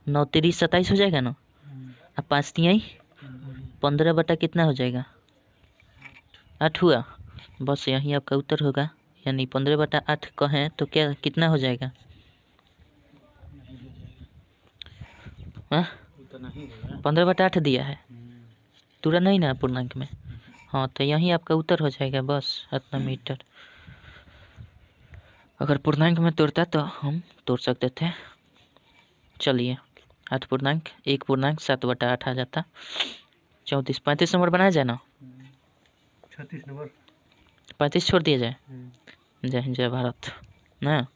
9 3 27 हो जाएगा ना। अब 5 3 15 बटा कितना हो जाएगा, 8 हुआ। बस यही आपका उत्तर होगा, यानी 15/8 कहें तो क्या कितना हो जाएगा? हाँ, 15/8 दिया है, पूरा नहीं ना पूर्णांक में। हाँ, तो यही आपका उत्तर हो जाएगा, बस इतना मीटर। अगर पूर्णांक में तोड़ता तो हम तोड़ सकते थे। चलिए, 8 पूर्णांक 1 पूर्णांक 7/8 आ जाता। 34 35 नंबर बनाया जाए ना।
36 नंबर
35 छोड़ दिया जाए। जय हिंद जय भारत ना।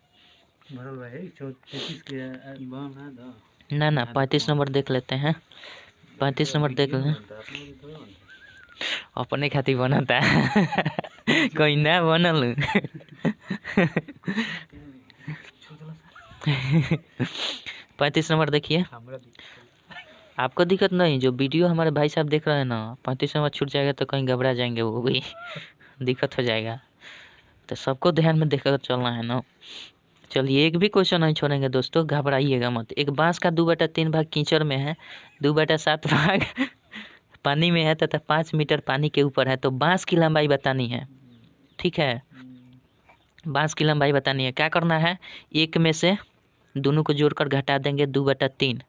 ना 35 नंबर देख लेते हैं, 35 नंबर देख लें, अपने खातिर बनता है कोई ना बनल। 35 नंबर देखिए, आपको दिक्कत नहीं, जो वीडियो हमारे भाई साहब देख रहे हैं ना, 35 नंबर छूट जाएगा तो कहीं घबरा जाएंगे, वो भी दिक्कत हो जाएगा, तो सबको ध्यान में देखकर चलना है ना। चलिए, एक भी क्वेश्चन नहीं छोड़ेंगे दोस्तों, घबराइएगा मत। एक बांस का 2/3 भाग कीचड़ में है, 2/7 भाग पानी में है तथा 5 मीटर पानी के ऊपर है, तो बांस की लंबाई बतानी है। ठीक है, बांस की लंबाई बतानी है। क्या करना है, एक में से दोनों को जोड़कर घटा देंगे 2/3।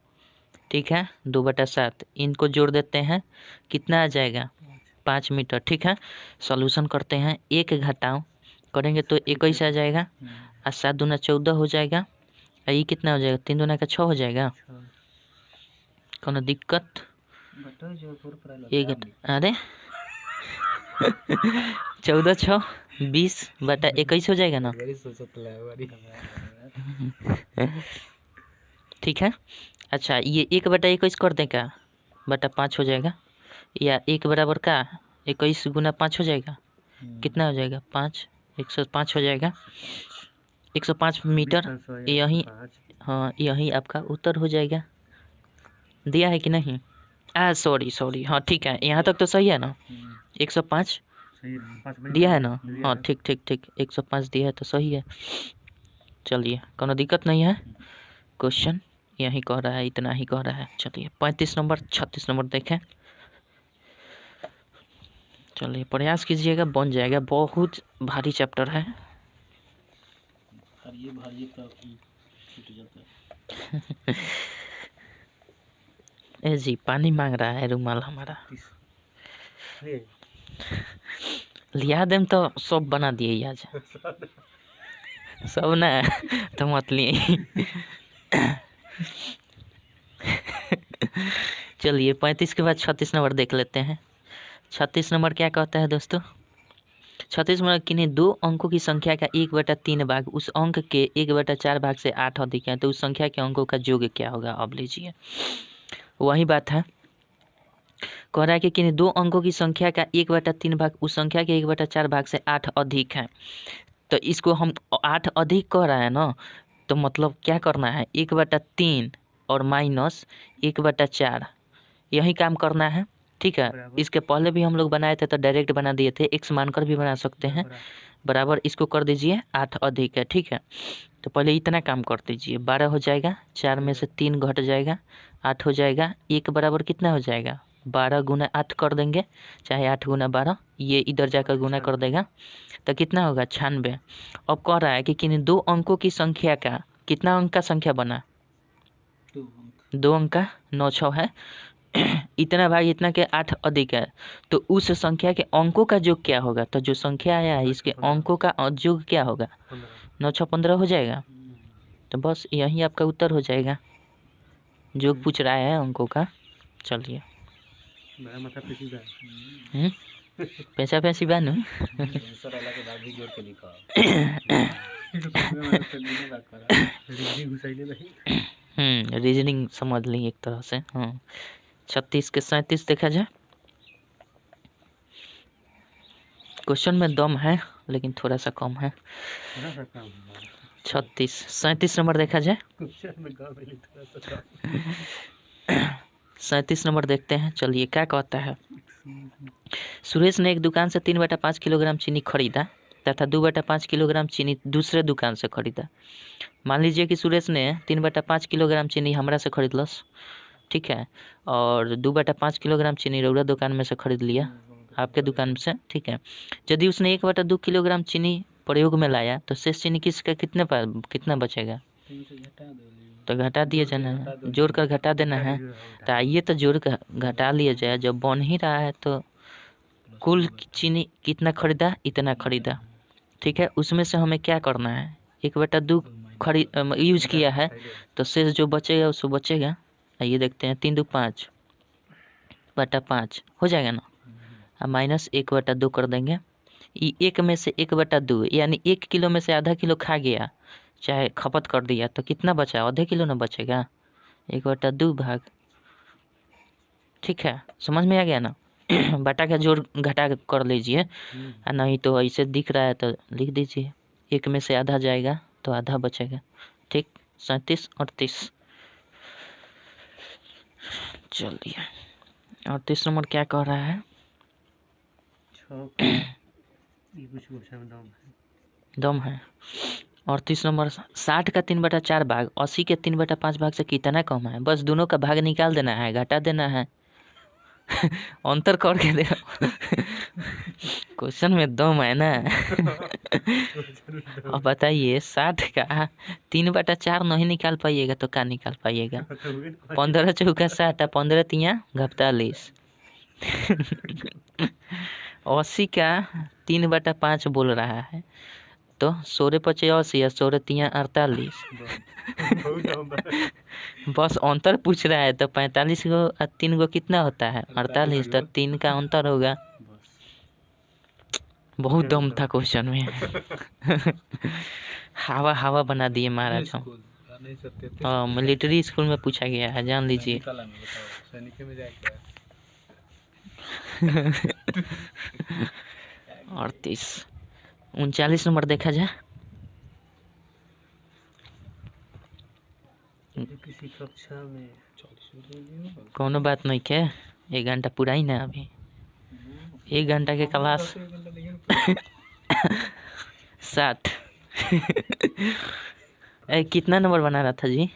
ठीक है, 2/7 इनको जोड़ देते हैं, कितना आ जाएगा, 5 मीटर। ठीक है, सॉल्यूशन करते हैं, 1 घटाओ करेंगे तो 21 आ जाएगा, और 7 दूना 14 हो जाएगा, और ये कितना हो जाएगा, 3 दूना का 6 हो जाएगा। कोनो दिक्कत? अरे 14 6 20/21 हो जाएगा ना। ठीक है, अच्छा ये 1/21 कर दें क्या, 5 हो जाएगा, या 1 बराबर का 21 गुना 5 हो जाएगा, कितना हो जाएगा, 5 105 हो जाएगा, 105 मीटर। यही, हाँ यही आपका उत्तर हो जाएगा। दिया है कि नहीं? सॉरी हाँ ठीक है, यहाँ तक तो सही है ना? 105
सही है, 5 बजे
दिया है ना?
दिया
हाँ
है।
ठीक 105 दिया है तो सही है। चलिए कोनो दिक्कत नहीं है। क्वेश्चन यही कह रहा है, इतना ही कह रहा है। चलिए 35 नंबर 36 नंबर देखें। चलिए प्रयास कीजिएगा, बन जाएगा। बहुत भारी चैप्टर है।
ये भारी का छूट जाता है।
ए जी पानी मांग रहा है रुमाल हमारा। लिया देम तो सब बना दिए आज। सब ना तो मत लिए। चलिए 35 के बाद 36 नंबर देख लेते हैं। 36 नंबर क्या कहता है दोस्तों? 36 नंबर किन्हीं दो अंकों की संख्या का 1/3 भाग उस अंक के 1/4 भाग से 8 अधिक है तो उस संख्या के अंकों का योग क्या होगा? अब लीजिए वही बात है। कह रहा है कि किन्हीं दो अंकों की संख्या का 1/3 भाग उस संख्या के 1/4 भाग से 8 अधिक है। तो इसको हम 8 अधिक कह रहा है ना, तो मतलब क्या करना है? 1/3 और माइनस 1/4 यही काम करना है। ठीक है, इसके पहले भी हम लोग बनाए थे तो डायरेक्ट बना दिए थे, एक्स मानकर भी बना सकते हैं। बराबर इसको कर दीजिए 8 अधिक है। ठीक है, तो पहले इतना काम कर दीजिए। 12 हो जाएगा, 4 में से 3 घट जाएगा, 8 हो जाएगा। 1 बराबर कितना हो जाएगा? 12 गुना 8 कर देंगे, चाहे 8 गुना 12, ये इधर जाकर गुना कर देगा तो कितना होगा? 96। अब कह रहा है कि किन्हीं दो अंकों की संख्या का, कितना अंक का संख्या बना? 2 अंक का। 9 6 है। इतना भाग इतना के 8 अधिक है तो उस संख्या के अंकों का योग क्या होगा? तो जो संख्या आया है इसके अंकों का योग क्या होगा? 9 6 15 हो जाएगा। तो बस यही आपका उत्तर हो जाएगा। योग पूछ रहा है अंकों का। चलिए पैसा पैसी बानू। रीजनिंग समझ ली एक तरह से। हाँ 36 के 37 देखा जाए। क्वेश्चन में दम है लेकिन थोड़ा सा कम है। 36 37 नंबर देखा जाए। 37 नंबर देखते हैं। चलिए क्या कहता है? सुरेश ने एक दुकान से 3/5 किलोग्राम चीनी खरीदा तथा 2/5 किलोग्राम चीनी दूसरे दुकान से खरीदा। मान लीजिए कि सुरेश ने 3/5 किलोग्राम चीनी हमरा से खरीदलस, ठीक है, और 2/5 किलोग्राम चीनी रौरा दुकान में से खरीद लिया, आपके दुकान से। ठीक है, यदि उसने 1/2 किलोग्राम चीनी प्रयोग में लाया तो शेष चीनी किसका कितना बचेगा? तो घटा दिया जाना, जोड़ कर घटा देना है। तो आइए तो जोड़ कर घटा लिया जाए। जब बन ही रहा है तो कुल चीनी कितना खरीदा? इतना खरीदा। ठीक है, उसमें से हमें क्या करना है? 1/2 यूज किया है तो शेष जो बचेगा उसको बचेगा। आइए देखते हैं, 3 2 5/5 हो जाएगा ना। अब माइनस 1/2 कर देंगे। एक में से 1/2 यानी 1 किलो में से आधा किलो खा गया, चाहे खपत कर दिया, तो कितना बचा? आधे किलो ना बचेगा। 1/2 भाग। ठीक है, समझ में आ गया ना? बटा का जोड़ घटा कर लीजिए, नहीं तो ऐसे दिख रहा है तो लिख दीजिए। 1 में से आधा जाएगा तो आधा बचेगा। ठीक, 37 38। चलिए 38 नंबर क्या कह रहा है? दम है। 38 नंबर 60 का 3/4 भाग 80 के 3/5 भाग से कितना कम है? बस दोनों का भाग निकाल देना है, घटा देना है। अंतर करके देखो। क्वेश्चन में दम है ना। अब बताइए 60 का 3/4 नहीं निकाल पाइएगा तो क्या निकाल पाइएगा? 15 चौका 60, 15 तिया 48। 80 का 3/5 बोल रहा है तो 16 पचे 80 और 16 तिया 48। बस अंतर पूछ रहा है तो 45 को 3 को कितना होता है? 48, तो 3 का अंतर होगा। बहुत दम था क्वेश्चन में। हवा हवा बना दिए महाराज हम। हाँ मिलिट्री स्कूल में पूछा गया है, जान लीजिए। 38 39 नंबर देखा जाए।
यदि किसी कक्षा में 40 मिनट होगा।
कोनो बात नहीं के 1 घंटा पूरा ही ना अभी 1 घंटा के क्लास 60 कितना नंबर बना रहा था जी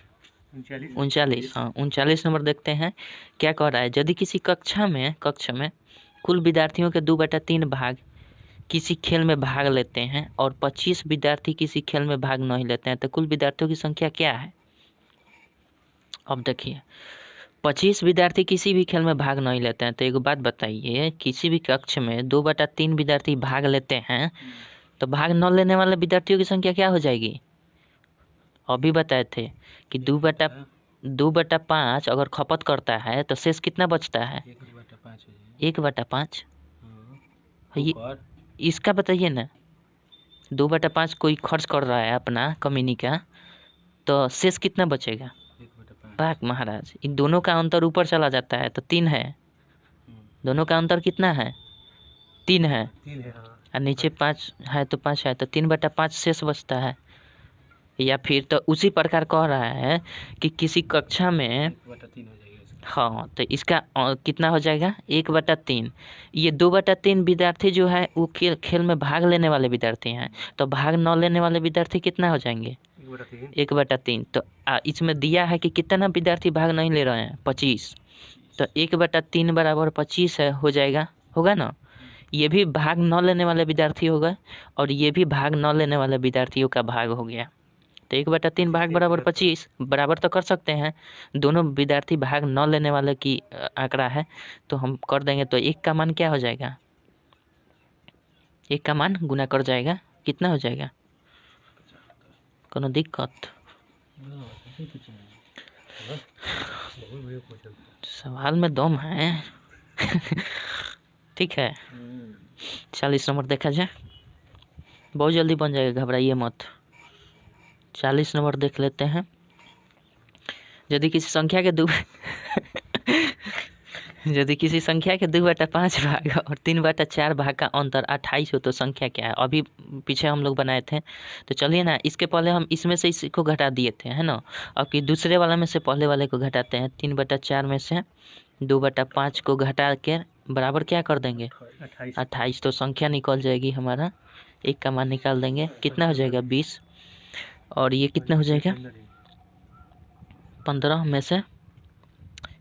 39 हाँ 39 नंबर देखते हैं क्या कह रहा है। यदि किसी कक्षा में कुल विद्यार्थियों के 2/3 भाग किसी खेल में भाग लेते हैं और 25 विद्यार्थी किसी खेल में भाग नहीं लेते हैं तो कुल विद्यार्थियों की संख्या क्या है। अब देखिए 25 विद्यार्थी किसी भी खेल में भाग नहीं लेते हैं तो एक बात बताइए किसी भी कक्ष में 2/3 विद्यार्थी भाग लेते हैं तो भाग न लेने वाले विद्यार्थियों की संख्या क्या हो जाएगी। अभी बताए थे कि 2/5 अगर खपत करता है तो शेष कितना बचता है 1/5। ये इसका बताइए ना 2/5 कोई खर्च कर रहा है अपना कमीनी का तो शेष कितना बचेगा। पाक महाराज इन दोनों का अंतर ऊपर चला जाता है तो 3 है। दोनों का अंतर कितना है 3 है और नीचे 5 है तो 5 है तो 3/5 शेष बचता है। या फिर तो उसी प्रकार कह रहा है कि किसी कक्षा में हाँ तो इसका कितना हो जाएगा 1/3। ये 2/3 विद्यार्थी जो है वो खेल में भाग लेने वाले विद्यार्थी हैं तो भाग न लेने वाले विद्यार्थी कितना हो जाएंगे 1/3। तो इसमें दिया है कि कितना विद्यार्थी भाग नहीं ले रहे हैं 25 तो 1/3 बराबर 25 है हो जाएगा होगा ना। ये भी भाग न लेने वाले विद्यार्थी होगा और ये भी भाग न लेने वाले विद्यार्थियों का भाग हो गया तो 1/3 भाग बराबर 25 बराबर तो कर सकते हैं। दोनों विद्यार्थी भाग न लेने वाले की आंकड़ा है तो हम कर देंगे तो 1 का मान क्या हो जाएगा 1 का मान गुना कर जाएगा कितना हो जाएगा कोनो दिक्कत सवाल में दम है ठीक है 40 नंबर देखा जाए बहुत जल्दी बन जाएगा घबराइए मत। 40 नंबर देख लेते हैं। यदि किसी संख्या के 2/5 भाग और 3/4 भाग का अंतर 28 हो तो संख्या क्या है। अभी पीछे हम लोग बनाए थे तो चलिए ना इसके पहले हम इसमें से इसको घटा दिए थे है ना। अब कि दूसरे वाला में से पहले वाले को घटाते हैं 3/4 में से 2/5 को घटा के बराबर क्या कर देंगे 28 तो संख्या निकल जाएगी हमारा 1 का मान निकाल देंगे कितना हो जाएगा 20 और ये कितना हो जाएगा 15 में से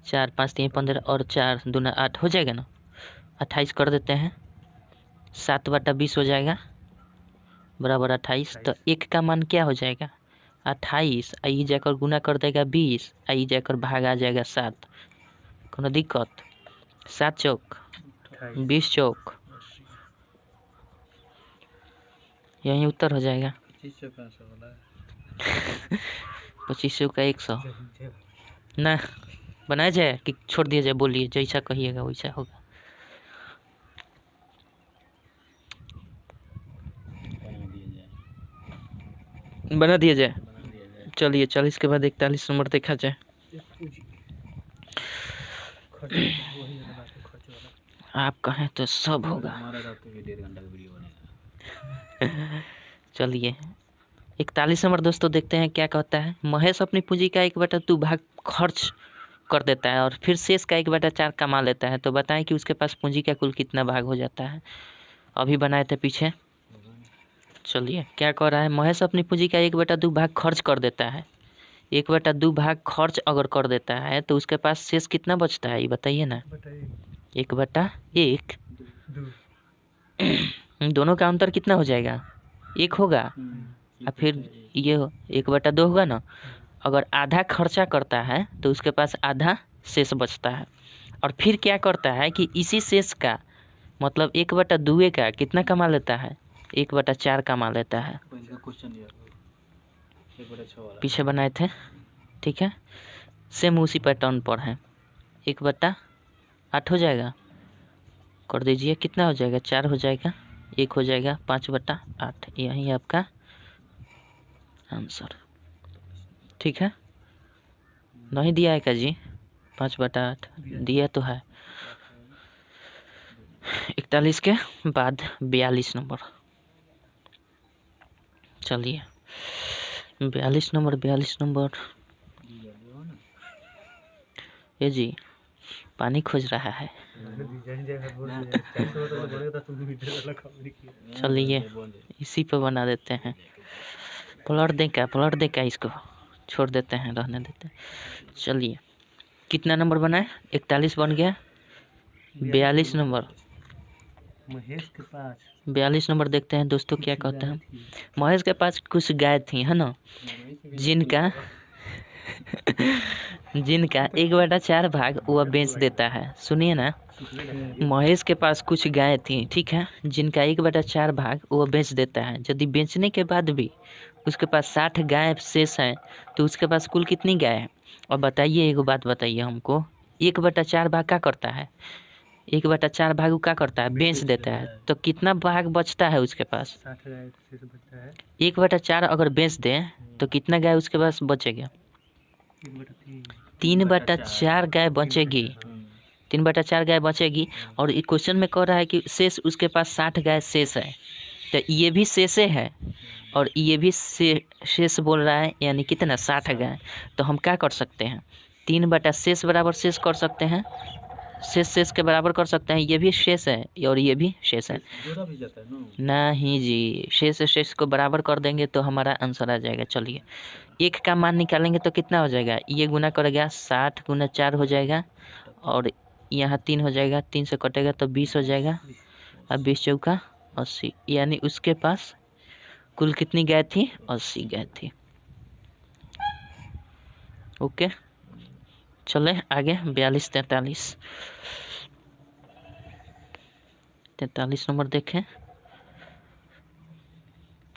4 5 3 15 और 4 दूना 8 हो जाएगा ना 28 कर देते हैं 7/20 हो जाएगा बराबर 28 तो 1 का मान क्या हो जाएगा 28 आई जाकर गुना कर देगा 20 आई जाकर भाग आ जाएगा 7 कोनो दिक्कत 7 चौक 20 चौक यही उत्तर हो जाएगा 25 का 100 ना बनाया जाए कि छोड़ दिया जाए बोलिए जैसा कहिएगा वैसा होगा। बना दिया जाए चलिए 40 के बाद 41 नंबर देखा जाए। आप कहें तो सब होगा चलिए 41 नंबर दोस्तों देखते हैं क्या कहता है। महेश अपनी पूंजी का 1/2 भाग खर्च कर देता है और फिर शेष का 1/4 कमा लेता है तो बताएं कि उसके पास पूंजी का कुल कितना भाग हो जाता है। अभी बनाए थे पीछे चलिए क्या कह रहा है। महेश अपनी पूंजी का 1/2 भाग खर्च कर देता है 1/2 भाग खर्च अगर कर देता है तो उसके पास शेष कितना बचता है ये बताइए ना 1/1 दोनों का अंतर कितना हो जाएगा 1 होगा और फिर ये 1/2 होगा ना। अगर आधा खर्चा करता है तो उसके पास आधा शेष बचता है और फिर क्या करता है कि इसी शेष का मतलब 1/2 का कितना कमा लेता है 1/4 कमा लेता है। पीछे बनाए थे ठीक है सेम उसी पैटर्न पर है 1/8 हो जाएगा कर दीजिए कितना हो जाएगा 4 हो जाएगा 1 हो जाएगा 5/8 यही आपका आंसर ठीक है। नहीं दिया है क्या जी 5/8 दिया तो है। 41 के बाद 42 नंबर चलिए 42 नंबर ये जी पानी खोज रहा है। चलिए इसी पे बना देते हैं। पलट दे क्या इसको छोड़ देते हैं, रहने देते हैं। चलिए कितना नंबर बना है? 41 बन गया। 42 नंबर,
महेश के पास
42 नंबर देखते हैं दोस्तों क्या कहते हैं। महेश के पास कुछ गाय थी, है ना, जिनका 1/4 भाग वह बेच देता है। सुनिए ना, महेश के पास कुछ गाय थी, ठीक है, जिनका 1/4 भाग वह बेच देता है। यदि बेचने के बाद भी उसके पास 60 गाय शेष हैं तो उसके पास कुल कितनी गाय है? और बताइए, एक बात बताइए हमको, 1/4 भाग क्या करता है? 1/4 भाग वो क्या करता है? बेच देता है। तो कितना भाग बचता है उसके पास?
60 गाय शेष बचता है।
1/4 अगर बेच दे तो कितना गाय उसके पास बचेगा? 3/4 गाय बचेगी। 3/4 गाय बचेगी। और इस क्वेश्चन में कह रहा है कि शेष उसके पास 60 गाय शेष है, तो ये भी शेषे है और ये भी शेष बोल रहा है, यानी कितना? 60 गाय। तो हम क्या कर सकते हैं? 3 शेष बराबर शेष कर सकते हैं, शेष के बराबर कर सकते हैं। ये भी शेष है और ये भी शेष है।
जोड़ा भी जाता है
नहीं जी, शेष को बराबर कर देंगे तो हमारा आंसर आ जाएगा। चलिए एक का मान निकालेंगे तो कितना हो जाएगा? ये गुना करेगा 60 गुना 4 हो जाएगा और यहाँ 3 हो जाएगा, 3 से कटेगा तो 20 हो जाएगा। अब 20 चौका 80, यानी उसके पास कुल कितनी गाय थी? 80 गाय थी। ओके चले आगे। 42 43 नंबर देखें।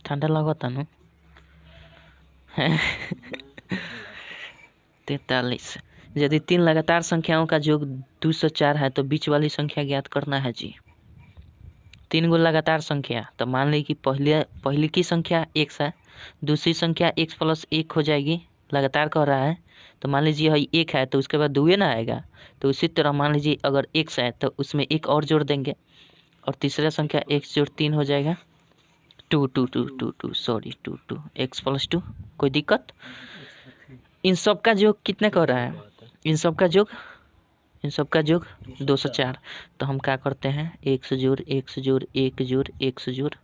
ठंडा लगता न 43। यदि 3 लगातार संख्याओं का योग 204 है तो बीच वाली संख्या ज्ञात करना है जी। 3 गो लगातार संख्या, तो मान ली कि पहली की संख्या x है, दूसरी संख्या x + 1 हो जाएगी, लगातार कह रहा है। तो मान लीजिए यही 1 है तो उसके बाद 2 ना आएगा। तो उसी तरह मान लीजिए अगर x है तो उसमें 1 और जोड़ देंगे और तीसरा संख्या x + 3 हो जाएगा। 2 सॉरी 2 x + 2। कोई दिक्कत? इन सब का योग कितने कह रहा है? इन सब का योग 204। तो हम क्या करते हैं? 1 से जोड़ 1 से जोड़ 1 जोड़ 1 से जोड़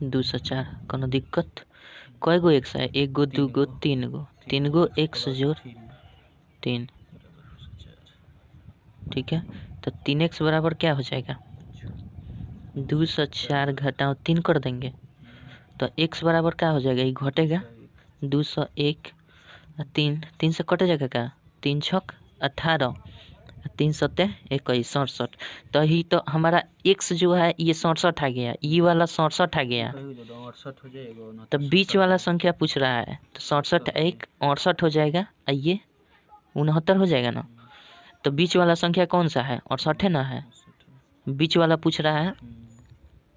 204। कोनो दिक्कत? कई गो x है? 1 गो 2 गो 3 गो, 3 गो 1 से जोड़ 3, ठीक है। तो 3x बराबर क्या हो जाएगा? 204 घटाओ 3 कर देंगे तो x बराबर क्या हो जाएगा? ये घटेगा 201, 3 से कट जाएगा क्या? 3 छक 18, 3 सत्ते 21, 67। तो ही तो हमारा x जो है ये 67 आ गया, ये वाला 67 आ गया। तो बीच वाला संख्या पूछ रहा है, तो 67 1 68 हो जाएगा, ये 69 हो जाएगा ना। तो बीच वाला संख्या कौन सा है? 68 है ना है, बीच वाला पूछ रहा है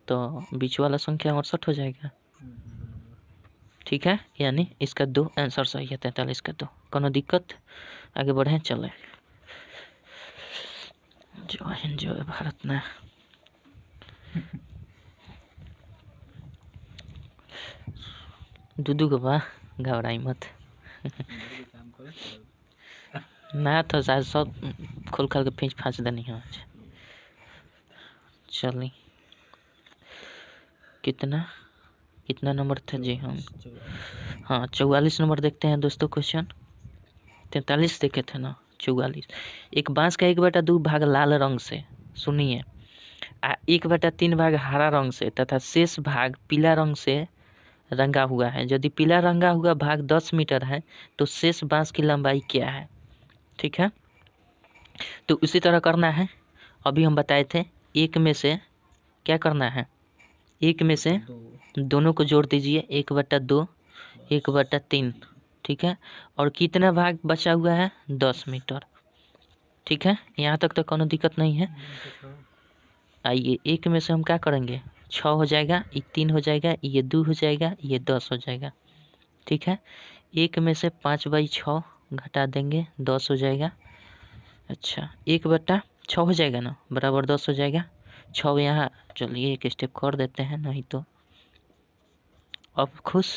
तो बीच वाला संख्या 68 हो जाएगा, ठीक है। यानी इसका 2 आंसर सही है, 43 का 2। कोनो दिक्कत? आगे बढ़ें, चले। जय हिंद जय भारत ना। दूधू को बा घबराई मत ना, तो शायद सब खोल के फींच फाँच देनी है। चलिए कितना नंबर था जी? हम हाँ 44 नंबर देखते हैं दोस्तों। क्वेश्चन 43 देखे थे ना, 44। एक बांस का 1/2 भाग लाल रंग से, सुनिए, 1/3 भाग हरा रंग से तथा शेष भाग पीला रंग से रंगा हुआ है। यदि पीला रंगा हुआ भाग 10 मीटर है तो शेष बांस की लंबाई क्या है? ठीक है, तो उसी तरह करना है। अभी हम बताए थे, एक में से क्या करना है? एक में से दोनों को जोड़ दीजिए, 1/2 1/3, ठीक है। और कितना भाग बचा हुआ है? 10 मीटर, ठीक है। यहाँ तक तो कोनो दिक्कत नहीं है। आइए एक में से हम क्या करेंगे? 6 हो जाएगा, ये 3 हो जाएगा, ये 2 हो जाएगा, ये 10 हो जाएगा, ठीक है। एक में से 5/6 घटा देंगे, 10 हो जाएगा। अच्छा 1/6 हो जाएगा ना, बराबर 10 हो जाएगा। 6 यहाँ, चलिए एक स्टेप कर देते हैं, नहीं तो अब खुश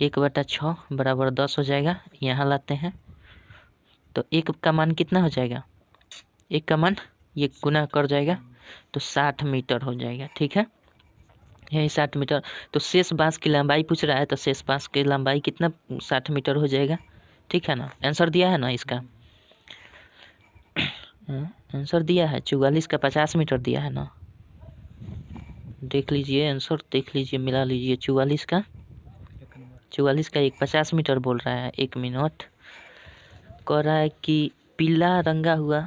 1/6 बराबर 10 हो जाएगा। यहाँ लाते हैं तो 1 का मान कितना हो जाएगा, 1 का मान ये गुना कर जाएगा तो 60 मीटर हो जाएगा। ठीक है, यही 60 मीटर। तो शेष बांस की लंबाई पूछ रहा है, तो शेष बांस की लंबाई कितना 60 मीटर हो जाएगा। ठीक है ना, आंसर दिया है ना इसका, आंसर दिया है 44 का 50 मीटर दिया है ना। देख लीजिए आंसर, देख लीजिए, मिला लीजिए। 44 का 50 मीटर बोल रहा है। 1 मिनट कह रहा है कि पीला रंगा हुआ,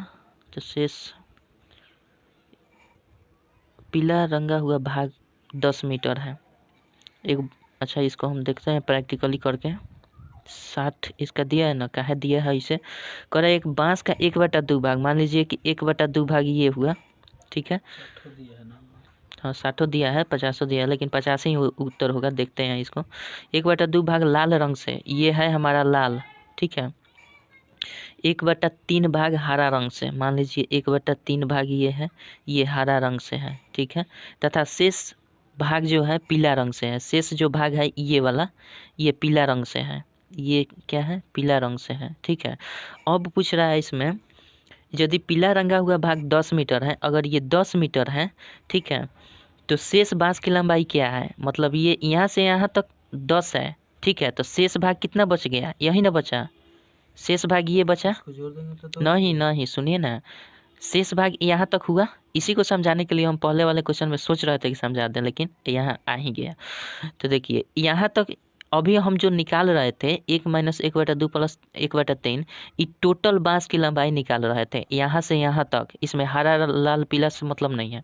तो शेष पीला रंगा हुआ भाग 10 मीटर है। अच्छा इसको हम देखते हैं प्रैक्टिकली करके। 60 इसका दिया है ना, कहाँ दिया है इसे। कह रहा है एक बांस का 1/2 भाग, मान लीजिए कि 1/2 भाग ये हुआ। ठीक है, हाँ 60 दिया है, 50 दिया है, लेकिन 50 ही उत्तर होगा। देखते हैं इसको। 1/2 भाग लाल रंग से, ये है हमारा लाल। ठीक है, 1/3 भाग हरा रंग से, मान लीजिए 1/3 भाग ये है, ये हरा रंग से है। ठीक है, तथा शेष भाग जो है पीला रंग से है। शेष जो भाग है ये वाला, ये पीला रंग से है। ये क्या है, पीला रंग से है। ठीक है, अब पूछ रहा है इसमें, यदि पीला रंगा हुआ भाग 10 मीटर है, अगर ये 10 मीटर है, ठीक है, तो शेष बांस की लंबाई क्या है, मतलब ये यहाँ से यहाँ तक 10 है। ठीक है, तो शेष भाग कितना बच गया, यही ना बचा, शेष भाग ये बचा। नहीं नहीं, सुनिए ना, शेष भाग यहाँ तक हुआ। इसी को समझाने के लिए हम पहले वाले क्वेश्चन में सोच रहे थे कि समझा दें, लेकिन यहाँ आ ही गया। तो देखिए यहाँ तक अभी हम जो निकाल रहे थे 1 - 1/2 + 1/3, ये टोटल बांस की लंबाई निकाल रहे थे यहाँ से यहाँ तक। इसमें हरा लाल पीला से मतलब नहीं है।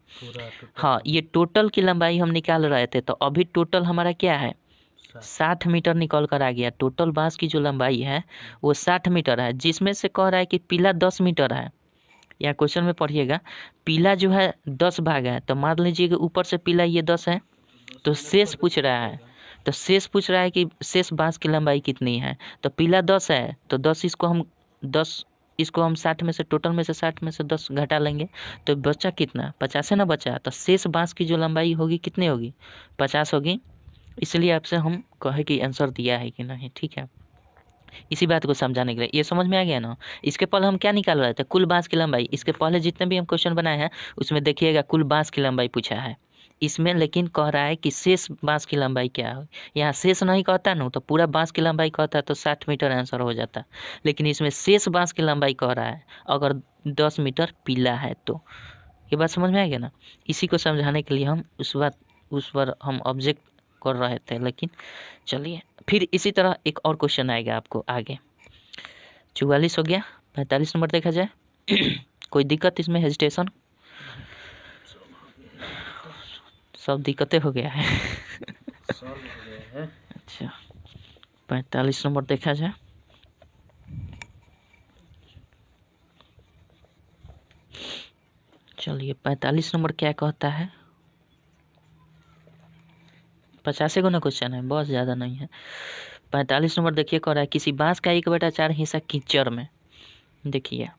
हाँ, ये टोटल की लंबाई हम निकाल रहे थे। तो अभी टोटल हमारा क्या है, 60 मीटर निकल कर आ गया। टोटल बांस की जो लंबाई है वो 60 मीटर है, जिसमें से कह रहा है कि पीला 10 मीटर है। या क्वेश्चन में पढ़िएगा, पीला जो है 10 भाग है, तो मान लीजिए कि ऊपर से पीला ये 10 है, तो शेष पूछ रहा है। तो शेष पूछ रहा है कि शेष बांस की लंबाई कितनी है। तो पीला 10 है, तो 10 इसको हम 60 में से, टोटल में से 60 में से 10 घटा लेंगे, तो बचा कितना, 50 है ना बचा। तो शेष बांस की जो लंबाई होगी कितनी होगी, 50 होगी। इसलिए आपसे हम कहे कि आंसर दिया है कि नहीं। ठीक है, इसी बात को समझाने के लिए, ये समझ में आ गया ना। इसके पहले हम क्या निकाल रहे थे, कुल बांस की लंबाई। इसके पहले जितने भी हम क्वेश्चन बनाए हैं उसमें देखिएगा कुल बांस की लंबाई पूछा है। इसमें लेकिन कह रहा है कि शेष बांस की लंबाई क्या है। यहाँ शेष नहीं कहता ना, तो पूरा बांस की लंबाई कहता तो 60 मीटर आंसर हो जाता। लेकिन इसमें शेष बांस की लंबाई कह रहा है, अगर 10 मीटर पीला है तो। ये बात समझ में आ गया ना। इसी को समझाने के लिए हम उस पर हम ऑब्जेक्ट कर रहे थे। लेकिन चलिए, फिर इसी तरह एक और क्वेश्चन आएगा आपको आगे। 44 हो गया, 45 नंबर देखा जाए। कोई दिक्कत इसमें, हेजिटेशन, सब दिक्कतें हो गया है। अच्छा, 45 नंबर देखा जाए। चलिए 45 नंबर क्या कहता है, 50 गुना क्वेश्चन है, बहुत ज़्यादा नहीं है। 45 नंबर देखिए, कह रहा है किसी बांस का 1/4 हिस्सा कीचड़ में। देखिए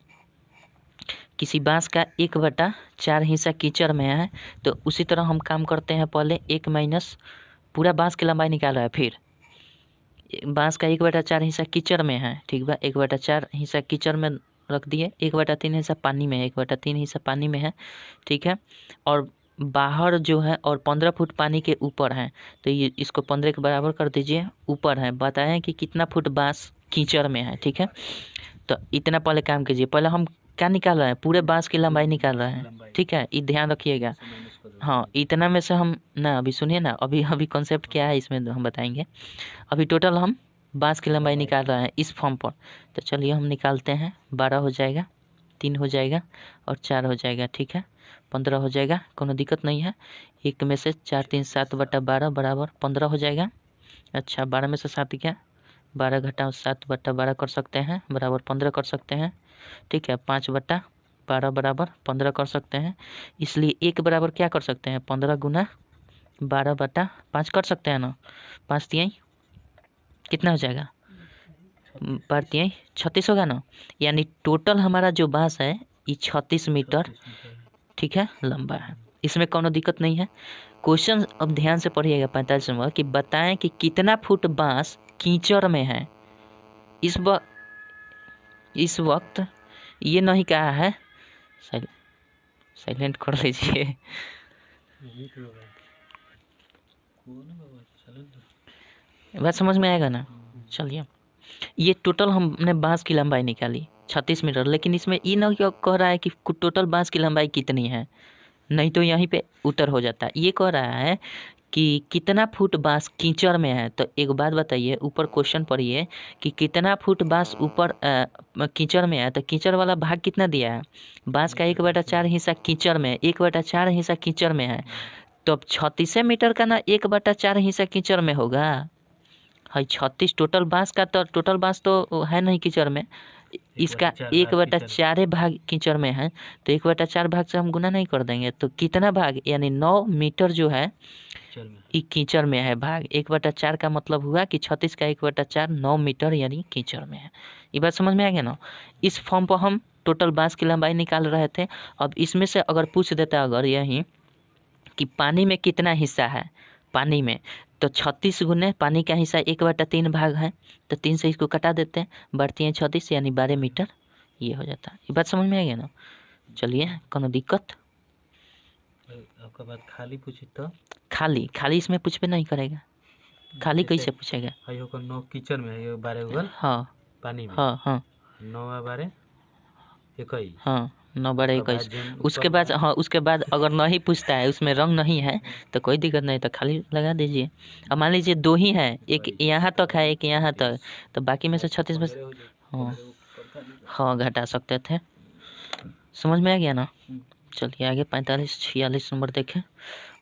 किसी बांस का 1/4 हिस्सा कीचड़ में है, तो उसी तरह हम काम करते हैं। पहले 1 माइनस पूरा बांस की लंबाई निकाल रहा है, फिर बांस का 1/4 हिस्सा कीचड़ में है। ठीक बा, 1/4 हिस्सा कीचड़ में रख दिए, 1/3 हिस्सा पानी में है, 1/3 हिस्सा पानी में है। ठीक है, और बाहर जो है और 15 फुट पानी के ऊपर है, तो ये इसको 15 के बराबर कर दीजिए। ऊपर है, बताएं कि कितना फुट बांस कीचड़ में है। ठीक है, तो इतना पहले काम कीजिए। पहले हम क्या निकाल रहे हैं, पूरे बांस की लंबाई निकाल रहे हैं। ठीक है, ये ध्यान रखिएगा। हाँ, इतना में से हम ना, अभी सुनिए ना, अभी कॉन्सेप्ट क्या है इसमें हम बताएंगे। अभी टोटल हम बांस की लंबाई निकाल रहे हैं इस फॉर्म पर। तो चलिए हम निकालते हैं। 12 हो जाएगा, 3 हो जाएगा और 4 हो जाएगा। ठीक है, 15 हो जाएगा, कोनो दिक्कत नहीं है। 1 में से 4 3 7/12 बराबर 15 हो जाएगा। अच्छा, 12 में से 7 क्या, 12 घटाओ 7/12 कर सकते हैं, बराबर 15 कर सकते हैं। ठीक है, 5/12 बराबर 15 कर सकते हैं। इसलिए 1 बराबर क्या कर सकते हैं, 15 गुना 12/5 कर सकते हैं ना। 5 तिहाई कितना हो जाएगा, 5 तिहाई 36 होगा ना। यानी टोटल हमारा जो बांस है ये 36 मीटर, ठीक है, लंबा है। इसमें कोनो दिक्कत नहीं है। क्वेश्चन अब ध्यान से पढ़िएगा 45 नंबर कि बताएं कि कितना फुट बांस कीचड़ में है। इस वक्त ये नहीं कहा है, साइलेंट कर लीजिए। बात समझ में आएगा ना? चलिए, ये टोटल हमने बांस की लंबाई निकाली 36 मीटर, लेकिन इसमें ये ना कह रहा है कि टोटल बांस की लंबाई कितनी है, नहीं तो यहीं पे उत्तर हो जाता है। ये कह रहा है कि कितना फुट बांस कीचड़ में है। तो एक बात बताइए, ऊपर क्वेश्चन पढ़िए कि कितना फुट बांस ऊपर कीचड़ में है, तो कीचड़ वाला भाग कितना दिया है? बांस का 1/4 हिस्सा कीचड़ में, 1/4 हिस्सा कीचड़ में है, तो अब 36 मीटर का ना 1/4 हिस्सा कीचड़ में होगा। है 36 टोटल बांस का, तो टोटल बांस तो है नहीं कीचड़ में, इसका 1/4 भाग कीचड़ में है, तो 1/4 भाग से हम गुना नहीं कर देंगे, तो कितना भाग यानी 9 मीटर जो है ये कीचड़ में है भाग। 1/4 का मतलब हुआ कि 36 का 1/4 9 मीटर यानी कीचड़ में है। ये बात समझ में आ गया ना? इस फॉर्म पर हम टोटल बांस की लंबाई निकाल रहे थे। अब इसमें से अगर पूछ देता अगर यही कि पानी में कितना हिस्सा है, पानी में, तो 36 गुने पानी का हिस्सा 1/3 भाग है, तो 3 से इसको कटा देते हैं, बढ़ती है 36 यानी 12 मीटर, ये हो जाता है। ये बात समझ में आ गया ना? चलिए, कोनो दिक्कत?
आपका बात खाली पूछी तो
खाली इसमें पूछ भी नहीं करेगा, खाली कैसे पूछेगा?
है को 9 कीचड़ में है, 12 उगल
हाँ
पानी में,
हाँ
9/12 21।
हाँ 9/21। उसके बाद हाँ, उसके बाद अगर नहीं पूछता है, उसमें रंग नहीं है, तो कोई दिक्कत नहीं, तो खाली लगा दीजिए। अब मान लीजिए 2 ही है, एक यहाँ तक है, एक यहाँ तक, तो बाकी में से 36 बस हाँ घटा सकते थे। समझ में आ गया ना? चलिए आगे 45-46 नंबर देखें।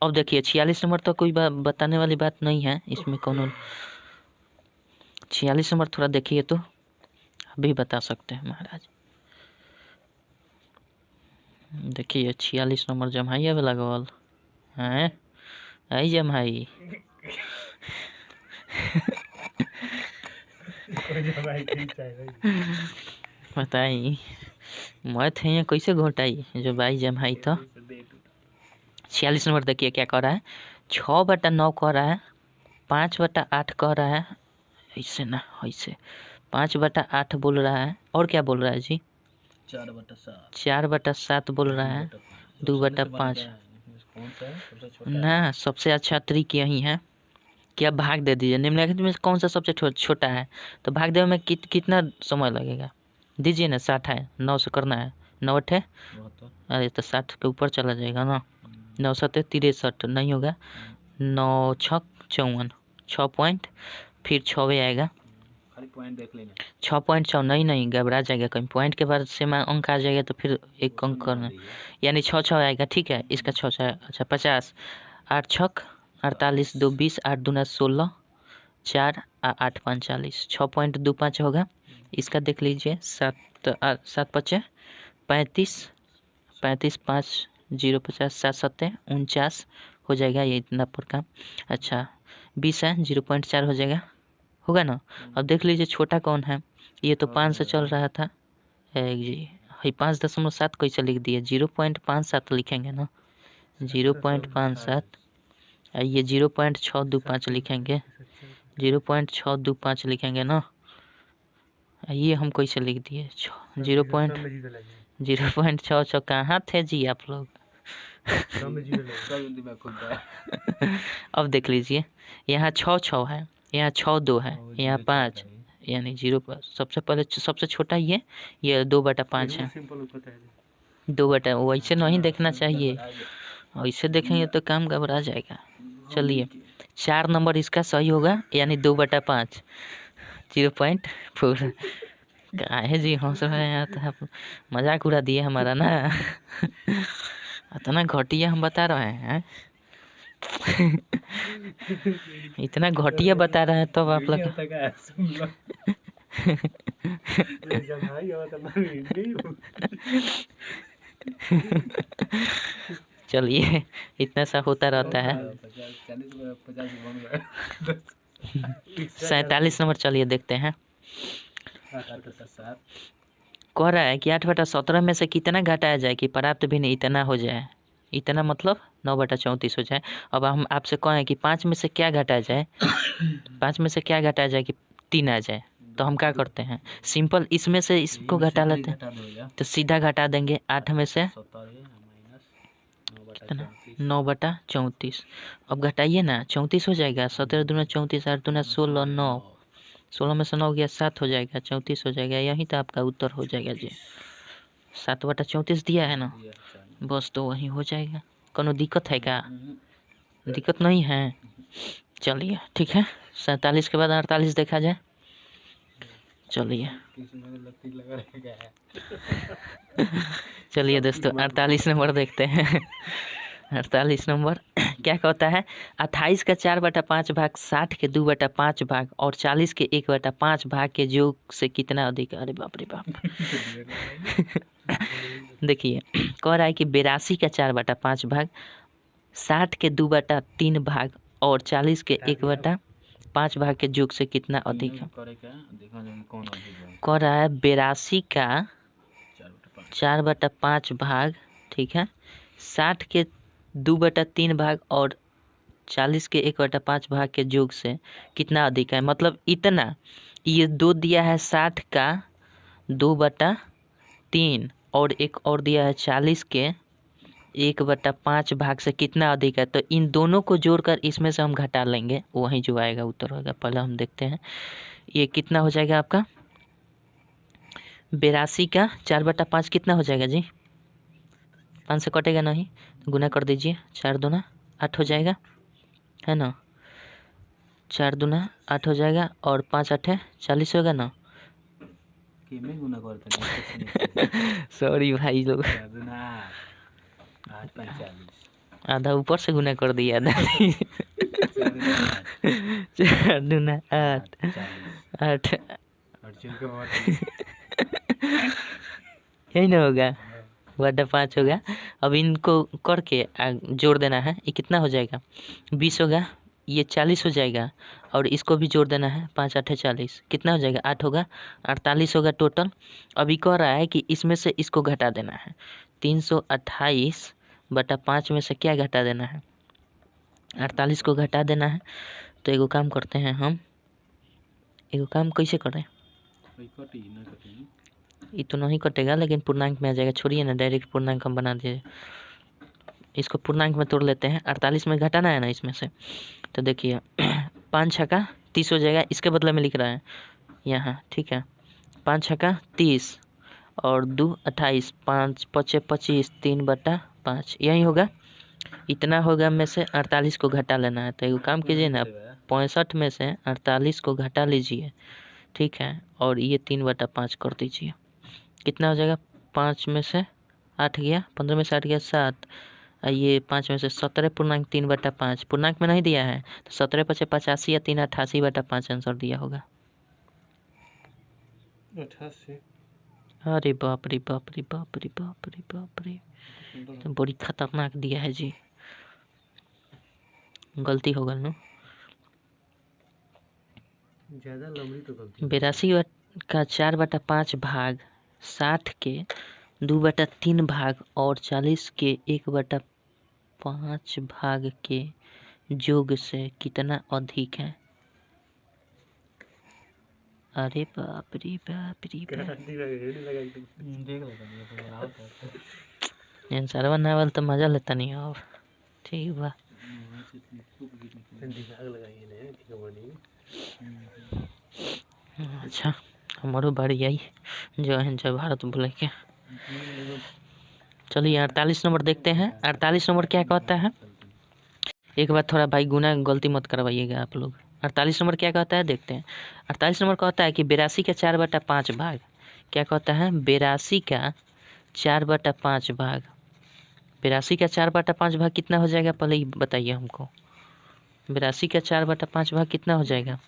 अब देखिए 46 नंबर तो कोई बताने वाली बात नहीं है इसमें, कौन 46 नंबर थोड़ा देखिए तो अभी बता सकते हैं महाराज। देखिए 46 नंबर जमाइए वाला गोल हैं, आई जमाई बताई मैं थे कैसे घोटाई जो भाई जमाई। तो 46 नंबर देखिए क्या कह रहा है, 6/9 कह रहा है, 5/8 कह रहा है, ऐसे ना ऐसे 5/8 बोल रहा है, और क्या बोल रहा है जी? 4/7 बोल रहा है, 2/5 ना। सबसे अच्छा ट्रिक यही है कि आप भाग दे दीजिए। निम्नलिखित में कौन सा सबसे छोटा है, तो भाग देने में कितना समय लगेगा? दीजिए ना, 60 है, 9 से करना है, 9 8 अरे तो 60 के ऊपर चला जाएगा ना, 9 7 63 नहीं होगा, 9 6 54 6 पॉइंट, फिर 6 आएगा,
खाली पॉइंट देख लेना,
6.6 नहीं घबरा जाएगा, कहीं पॉइंट के बाद से मैं अंक आ जाएगा तो फिर एक अंक करना, यानी 6 आएगा। ठीक है, इसका 6 अच्छा 50, 8 6 48, 2 20, 8 दूना 16, 4 8 45, 6.25 होगा। इसका देख लीजिए, 7 7 5 35, 35 5 0 50, 7 7 49 हो जाएगा, ये इतना पर काम। अच्छा 20 है, 0.4 हो जाएगा, होगा ना? अब देख लीजिए छोटा कौन है, ये तो 5 से चल रहा था जी, 5.7 कैसे लिख दिए? 0.57 लिखेंगे ना, 0.57, ये 0.625 लिखेंगे, 0.625 लिखेंगे ना, ये हम कैसे लिख दिए? 0.6 कहाँ थे जी आप लोग? अब देख लीजिए, यहाँ 6 है, यहाँ 6 2 है, यहाँ 5, यानी 0 पर सबसे पहले सबसे छोटा ये 2/5 है। 2/, वैसे नहीं देखना चाहिए, ऐसे देखेंगे तो काम घबरा जाएगा। चलिए 4 नंबर इसका सही होगा, यानी 2/5, 0.4। काहे जी हंस रहे हैं? तो आप मजाक उड़ा दिए हमारा ना। इतना घटिया हम बता रहे हैं, इतना घटिया बता रहे हैं, तो आप लोग चलिए इतना सा होता रहता है। 47 नंबर चलिए देखते हैं। कह रहा है कि 8/17 में से कितना घटाया जाए कि पर्याप्त भी नहीं इतना हो जाए? इतना मतलब 9/34 हो जाए। अब हम आपसे कहें कि 5 में से क्या घटा जाए, 5 में से क्या घटा जाए कि 3 आ जाए, तो हम क्या करते हैं, सिंपल इसमें से इसको घटा लेते हैं, तो सीधा घटा देंगे 8 में से कितना 9/34। अब घटाइए ना, 34 हो जाएगा, 17 दूना 34, 8 दूना 16, 9, 16 में से 9 गया 7 हो जाएगा, 34 हो जाएगा। यही तो आपका उत्तर हो जाएगा जी, 7/34 दिया है ना, बस तो वही हो जाएगा। कोनो दिक्कत है क्या? दिक्कत नहीं है, चलिए ठीक है। 47 के बाद 48 देखा जाए, चलिए चलिए दोस्तों 48 नंबर देखते हैं। 48 नंबर क्या कहता है, 28 का 4/5 भाग, 60 के 2/5 भाग और 40 के 1/5 भाग के योग से कितना अधिक। अरे बाप रे बाप। देखिए कह रहा है कि 82 का 4/5 भाग, 60 के 2/3 भाग और 40 के 1/5 भाग के योग से कितना अधिक है। कह रहा है 82 का 4/5 भाग, ठीक है, 60 के 2/3 भाग और 40 के 1/5 भाग के योग से कितना अधिक है। मतलब इतना, ये 2 दिया है 60 का 2/3 और एक और दिया है 40 के 1/5 भाग से कितना अधिक है। तो इन दोनों को जोड़कर इसमें से हम घटा लेंगे, वही जो आएगा उत्तर होगा। पहले हम देखते हैं ये कितना हो जाएगा आपका। 82 का 4/5 कितना हो जाएगा जी, 5 से कटेगा नहीं, गुना कर दीजिए, 4 दूना 8 हो जाएगा, है ना, 4 दूना 8 हो जाएगा और 5 8 40 होगा ना। सॉरी भाई लोग, आधा ऊपर से गुना कर दिया, आधा 4 दूना 8 8 यही ना होगा, 1/5 होगा। अब इनको करके जोड़ देना है, ये कितना हो जाएगा, 20 होगा, ये 40 हो जाएगा और इसको भी जोड़ देना है, 5 8 40, कितना हो जाएगा, 8 होगा, 48 होगा टोटल। अभी कह रहा है कि इसमें से इसको घटा देना है, 328/5 में से क्या घटा देना है, 48 को घटा देना है। तो एगो काम करते हैं हम, एगो काम कैसे करें, ये तो नहीं कटेगा लेकिन पूर्णांक में आ जाएगा, छोड़िए ना, डायरेक्ट पूर्णांक हम बना दिए, इसको पूर्णांक में तोड़ लेते हैं। 48 में घटाना है ना इसमें से, तो देखिए 5 छक्का 30 हो जाएगा, इसके बदले में लिख रहा है यहाँ, ठीक है, 5 छक्का 30 और 2 28, 5 5 25, 3/5 यही होगा, इतना होगा में से 48 को घटा लेना है। तो एगो काम कीजिए ना, 65 में से 48 को घटा लीजिए, ठीक है, और ये 3/5 कर दीजिए, कितना हो जाएगा, 5 में से 8 गया, 15 में से 8 गया 7, ये 5 में से 17 पूर्णांक 3/5, पूर्णांक में नहीं दिया है तो 17 × 5 = 85 या 3 88/5 आंसर दिया होगा,
88।
अरे बाप रे बाप रे बाप रे बाप रे बाप रे, तो बड़ी खतरनाक दिया है जी, गलती हो गई ना,
ज़्यादा लंबी तो गलती।
82 का 4/5 भाग, 60 के 2/3 भाग और 40 के 1/5 भाग के योग से कितना अधिक है। अरे बाप रे बाप रे बाप, आंसरवा ना वाल तो मजा लेता नहीं हो, ठीक बा, अच्छा हमारो बारी आई, जो है जय भारत बोले के। चलिए 48 नंबर देखते हैं। 48 नंबर क्या कहता है, एक बार थोड़ा भाई गुना गलती मत करवाइएगा आप लोग। 48 नंबर क्या कहता है देखते हैं। 48 नंबर कहता है कि 82 का 4/5 भाग, क्या कहता है, 82 का 4/5 भाग, 82 का 4/5 भाग कितना हो जाएगा, पहले ही बताइए हमको, 82 का 4/5 भाग कितना हो जाएगा,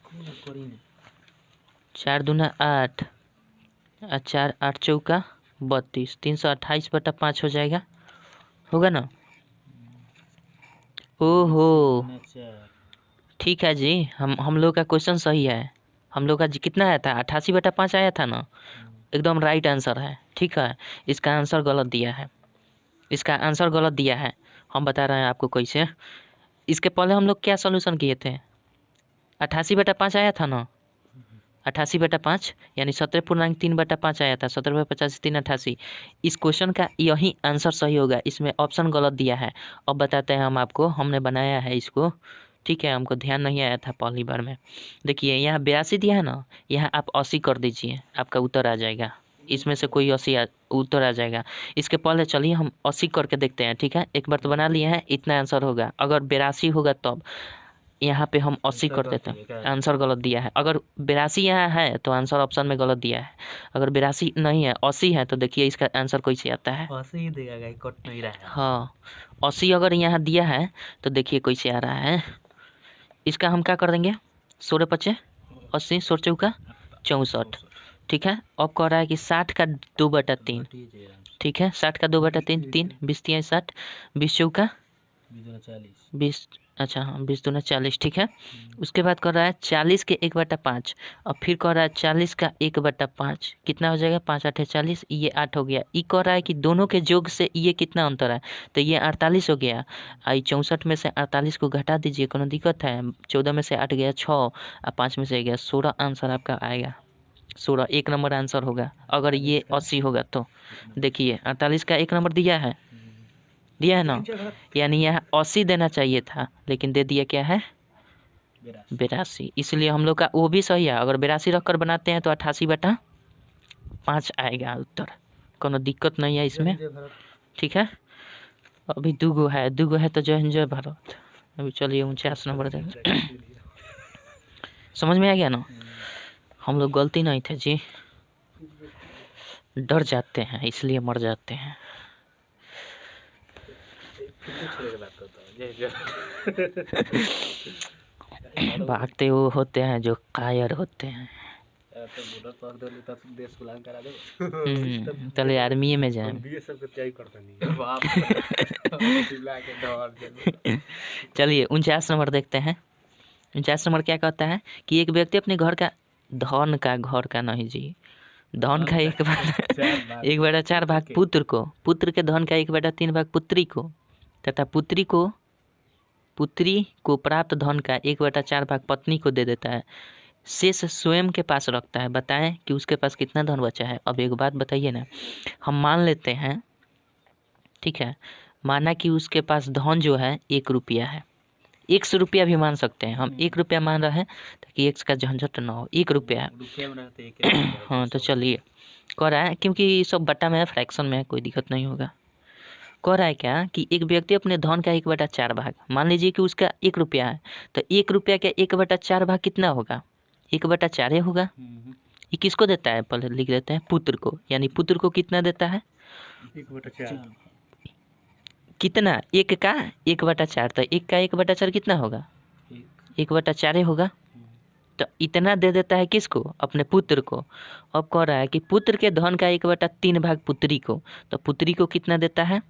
4 दूना 8 और 4 8 चौका 32, 328/5 हो जाएगा, होगा ना। ओहो ठीक है जी, हम लोग का क्वेश्चन सही है, हम लोग का कितना आया था, 88/5 आया था ना, एकदम राइट आंसर है, ठीक है। इसका आंसर गलत दिया है, इसका आंसर गलत दिया है, हम बता रहे हैं आपको कैसे। इसके पहले हम लोग क्या सॉल्यूशन किए थे, 88/5 आया था ना, 88/5 यानी 17.3/5 आया था, 17/50 388। इस क्वेश्चन का यही आंसर सही होगा, इसमें ऑप्शन गलत दिया है। अब बताते हैं हम आपको, हमने बनाया है इसको, ठीक है, हमको ध्यान नहीं आया था पहली बार में। देखिए यहाँ 82 दिया है ना, यहाँ आप 80 कर दीजिए, आपका उत्तर आ जाएगा, इसमें से कोई 80 उत्तर आ जाएगा। इसके पहले चलिए हम 80 करके देखते हैं, ठीक है, एक बार तो बना लिए हैं, इतना आंसर होगा। अगर 82 होगा तब यहाँ पे हम 80 कर देते हैं, आंसर गलत दिया है। अगर 82 यहाँ है तो आंसर ऑप्शन में गलत दिया है। अगर 82 नहीं है 80 है तो देखिए इसका आंसर कैसे आता है।
80 ही देगा, गाइस, कट नहीं रहा है।
हाँ 80 अगर यहाँ दिया है तो देखिए कैसे आ रहा है। इसका हम क्या कर देंगे, 16×5 80, 16×4 64, ठीक है। अब कह रहा है कि 60 का 2/3, ठीक है, 60 का 2/3 3, 20×3 60, 20×4 20, अच्छा हाँ 20×2 40, ठीक है। उसके बाद कर रहा है 40 के 1/5, और फिर कह रहा है 40 का 1/5, कितना हो जाएगा, 5×8 40, ये 8 हो गया। ये कह रहा है कि दोनों के योग से ये कितना अंतर है, तो ये 48 हो गया। आई 64 में से 48 को घटा दीजिए, कोनो दिक्कत है, 14 में से 8 गया 6, और 5 में से गया 16, आंसर आपका आएगा 16, 1 नंबर आंसर होगा। अगर ये 80 होगा तो देखिए 48 का 1 नंबर दिया है ना, यानी यहाँ 80 देना चाहिए था, लेकिन दे दिया क्या है 82, इसलिए हम लोग का वो भी सही है। अगर 82 रख कर बनाते हैं तो 88/5 आएगा उत्तर, कोनो दिक्कत नहीं है इसमें, ठीक है। अभी दूगो है तो जय भारत। अभी चलिए 49 नंबर देंगे। समझ में आ गया ना, हम लोग गलती नहीं थे जी, डर जाते हैं इसलिए मर जाते हैं। भागते वो होते हैं जो कायर होते हैं। चले आर्मी में जाए। चलिए 49 नंबर देखते हैं। 49 नंबर क्या कहता है कि एक व्यक्ति अपने घर का धन का, घर का नहीं जी, धन का 1/4 भाग पुत्र को, पुत्र के धन का 1/3 भाग पुत्री को, तथा पुत्री को प्राप्त धन का 1/4 भाग पत्नी को दे देता है, शेष स्वयं के पास रखता है। बताएं कि उसके पास कितना धन बचा है। अब एक बात बताइए ना, हम मान लेते हैं, ठीक है, माना कि उसके पास धन जो है 1 रुपया है, 100 रुपया भी मान सकते हैं हम, 1 रुपया मान रहे हैं ताकि 1 का झंझट ना हो, 1 रुपया है। हाँ तो चलिए कह रहा है, क्योंकि सब बट्टा में है, फ्रैक्शन में है, कोई दिक्कत नहीं होगा। कह रहा है क्या कि एक व्यक्ति अपने धन का 1/4 भाग, मान लीजिए कि उसका 1 रुपया है, तो 1 रुपया का 1/4 भाग कितना होगा, 1/4 होगा। ये किसको देता है, पहले लिख देते हैं, पुत्र को, यानी पुत्र को कितना देता है
1/4,
कितना, 1 का 1/4, तो 1 का 1/4 कितना होगा 1/4 होगा। तो इतना दे देता है किसको, अपने पुत्र को। अब कह रहा है कि पुत्र के धन का 1/3 भाग पुत्री को, तो पुत्री को कितना देता है,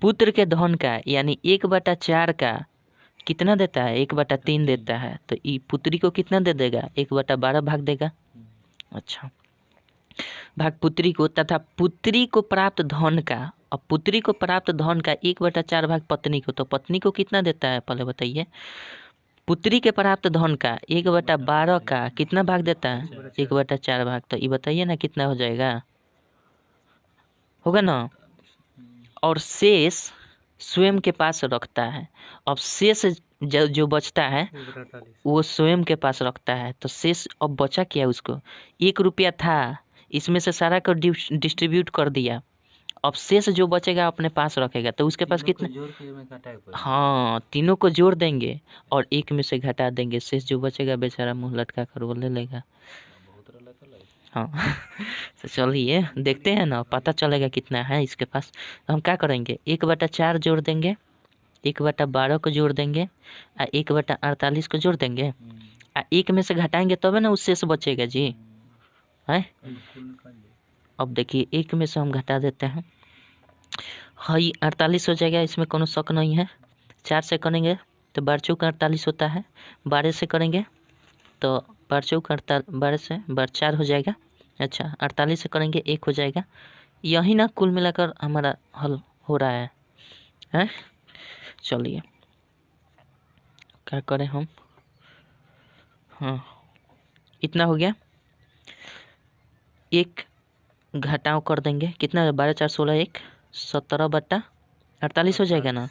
पुत्र के धन का यानी 1/4 का कितना देता है 1/3 देता है, तो ये पुत्री को कितना दे देगा 1/12 भाग देगा। अच्छा, भाग पुत्री को, तथा पुत्री को प्राप्त धन का, अब पुत्री को प्राप्त धन का 1/4 भाग पत्नी को, तो पत्नी को कितना देता है पहले बताइए, पुत्री के प्राप्त धन का 1/12 का कितना भाग देता है 1/4 भाग, तो ये बताइए ना कितना हो जाएगा, होगा ना। और शेष स्वयं के पास रखता है। अब शेष जो बचता है वो स्वयं के पास रखता है, तो शेष अब बचा क्या उसको, 1 रुपया था, इसमें से सारा को डिस्ट्रीब्यूट कर दिया, अब शेष जो बचेगा अपने पास रखेगा, तो उसके पास कितना, हाँ तीनों को जोड़ देंगे और 1 में से घटा देंगे, शेष जो बचेगा बेचारा मुंह लटका कर वो ले लेगा। हाँ तो चलिए देखते हैं ना, पता चलेगा कितना है इसके पास। तो हम क्या करेंगे, 1/4 जोड़ देंगे, 1/12 को जोड़ देंगे, 1/48 को जोड़ देंगे, 1 में से घटाएंगे तब है ना उससे से बचेगा जी, है। अब देखिए 1 में से हम घटा देते हैं, हाँ 48 हो जाएगा, इसमें कोनो शक नहीं है। 4 से करेंगे तो 12×4 48 होता है, 12 से करेंगे तो 12×4 12 से 4 हो जाएगा। अच्छा 48 से करेंगे 1 हो जाएगा। यही ना कुल मिलाकर हमारा हल हो रहा है, हैं? चलिए क्या करें हम, हाँ इतना हो गया। एक घटाव कर देंगे, कितना 12 4 16 1 17/48 हो जाएगा ना,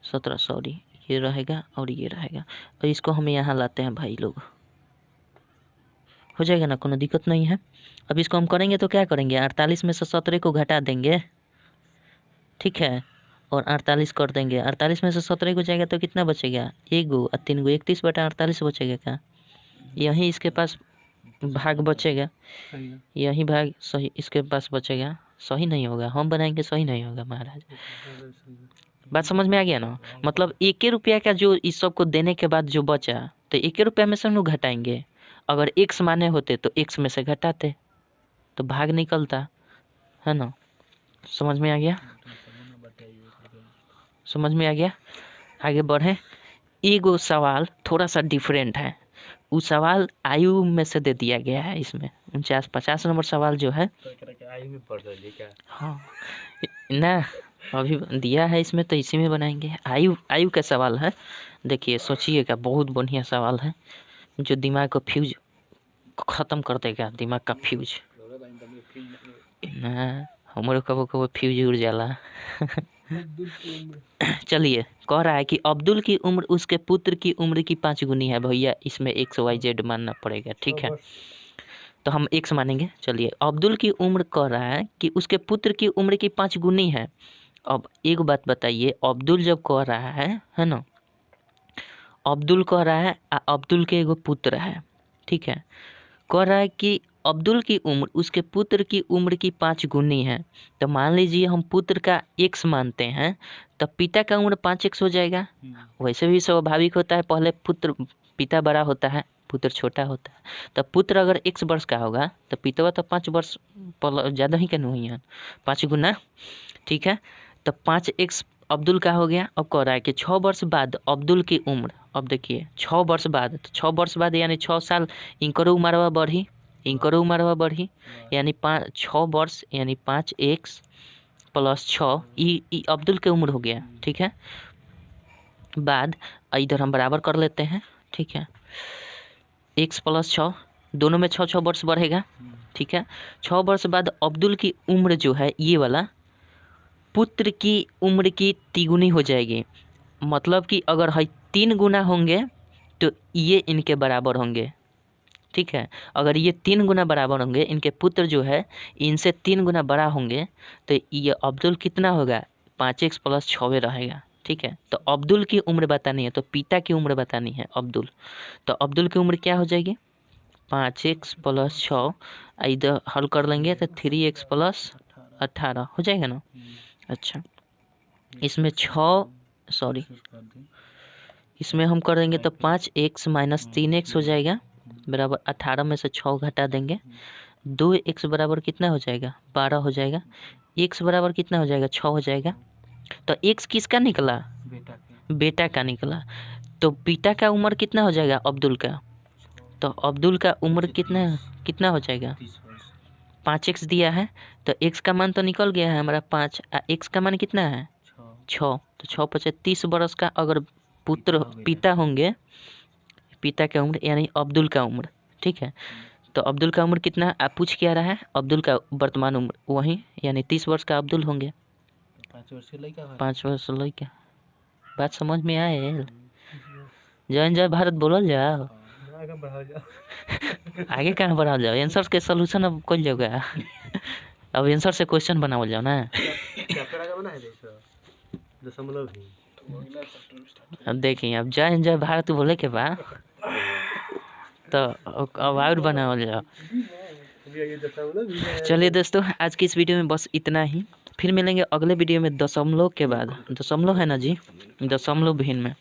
17 सॉरी ये रहेगा और ये रहेगा, और इसको हम यहाँ लाते हैं भाई लोग, हो जाएगा ना, कोनो दिक्कत नहीं है। अब इसको हम करेंगे तो क्या करेंगे, 48 में से 17 को घटा देंगे, ठीक है, और 48 कर देंगे। 48 में से 17 को जाएगा तो कितना बचेगा, 1 गो और 3 गो, 31/48 बचेगा क्या, यही इसके पास भाग बचेगा, यही भाग सही इसके पास बचेगा। सही नहीं होगा, हम बनाएंगे सही नहीं होगा महाराज। बात समझ में आ गया ना, मतलब 1 रुपया का जो इस सब को देने के बाद जो बचा, तो 1 रुपया में से हम लोग घटाएंगे। अगर x माने होते तो x में से घटाते तो भाग निकलता है ना। समझ में आ गया, समझ में आ गया। आगे बढ़े, एगो सवाल थोड़ा सा डिफरेंट है, उस सवाल आयु में से दे दिया गया है इसमें। 49-50 नंबर सवाल जो है,
आयु में पढ़ रही क्या?
हाँ ना अभी दिया है इसमें तो इसी में बनाएंगे। आयु का सवाल है, देखिए सोचिएगा, बहुत बढ़िया सवाल है जो दिमाग को फ्यूज ख़त्म कर देगा, दिमाग का फ्यूज ना, हमारे कबो कबो फ्यूज उड़ जाला। चलिए, कह रहा है कि अब्दुल की उम्र उसके पुत्र की उम्र की 5 गुनी है। भैया इसमें XYZ मानना पड़ेगा, ठीक है, तो हम x मानेंगे। चलिए, अब्दुल की उम्र कह रहा है कि उसके पुत्र की उम्र की 5 गुनी है। अब एक बात बताइए, अब्दुल जब कह रहा है ना, अब्दुल कह रहा है, अब्दुल के एगो पुत्र है, ठीक है, कह रहा है कि अब्दुल की उम्र उसके पुत्र की उम्र की 5 गुनी है। तो मान लीजिए हम पुत्र का x मानते हैं, तब पिता का उम्र 5x हो जाएगा। वैसे भी स्वाभाविक होता है, पहले पिता बड़ा होता है, पुत्र छोटा होता है। तब पुत्र अगर x वर्ष का होगा तो पिता तो 5 वर्ष ज़्यादा ही क्या हुई है, 5 गुना, ठीक है। तब 5x अब्दुल का हो गया। अब कह रहा है कि 6 वर्ष बाद अब्दुल की उम्र, अब देखिए 6 वर्ष बाद, तो 6 वर्ष बाद यानी 6 साल इनकरो उम्रवा बढ़ी, इनकरो उम्रवा बढ़ी, यानी 6 वर्ष यानी 5x + 6 ई अब्दुल के उम्र हो गया, ठीक है। बाद इधर हम बराबर कर लेते हैं, ठीक है, x + 6 दोनों में 6 वर्ष बढ़ेगा, ठीक है। 6 वर्ष बाद अब्दुल की उम्र जो है ये वाला पुत्र की उम्र की 3 गुनी हो जाएगी। मतलब कि अगर है 3 गुना होंगे तो ये इनके बराबर होंगे, ठीक है। अगर ये 3 गुना बराबर होंगे, इनके पुत्र जो है इनसे 3 गुना बड़ा होंगे, तो ये अब्दुल कितना होगा, 5x + 6 रहेगा, ठीक है। तो अब्दुल की उम्र बतानी है, तो पिता की उम्र बतानी है अब्दुल, तो अब्दुल की उम्र क्या हो जाएगी, 5x + 6, इधर हल कर लेंगे तो 3x + 18 हो जाएगा ना। अच्छा, इसमें 6 सॉरी इसमें हम कर देंगे तो 5x - 3x हो जाएगा बराबर 18 में से 6 घटा देंगे, 2x बराबर कितना हो जाएगा, 12 हो जाएगा। x बराबर कितना हो जाएगा, 6 हो जाएगा। तो x किसका निकला, बेटा का निकला। तो पिता का उम्र कितना हो जाएगा अब्दुल का, तो अब्दुल का उम्र कितना हो जाएगा, 5x दिया है, तो x का मान तो निकल गया है हमारा 5, x का मान कितना है 6, तो 6 + 30 वर्ष का अगर पुत्र पिता होंगे, पिता की उम्र यानी अब्दुल का उम्र, ठीक है। तो अब्दुल का उम्र कितना आप पूछ क्या रहा है, अब्दुल का वर्तमान उम्र वही यानी 30 वर्ष का अब्दुल होंगे, 5 वर्ष लड़का। बात समझ में आए, जय भारत बोलल जाओ, आगे कहाँ बढ़ा जाओ, आंसर के सोल्यूशन अब कल जाओगा, अब आंसर से क्वेश्चन बनावल जाओ ना। अब देखिए, अब जय भारत बोले के बाद तो अब और बनावल जाओ। चलिए दोस्तों, आज की इस वीडियो में बस इतना ही, फिर मिलेंगे अगले वीडियो में दशमलव के बाद, दशमलव है ना जी, दशमलव भिन्न में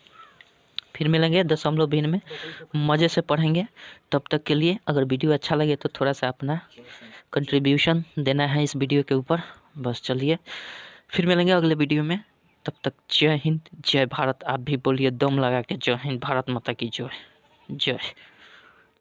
फिर मिलेंगे, दशमलव भिन्न में मज़े से पढ़ेंगे। तब तक के लिए अगर वीडियो अच्छा लगे तो थोड़ा सा अपना कंट्रीब्यूशन देना है इस वीडियो के ऊपर। बस चलिए, फिर मिलेंगे अगले वीडियो में, तब तक जय हिंद जय भारत। आप भी बोलिए दम लगा के, जय हिंद भारत माता की जय, जय।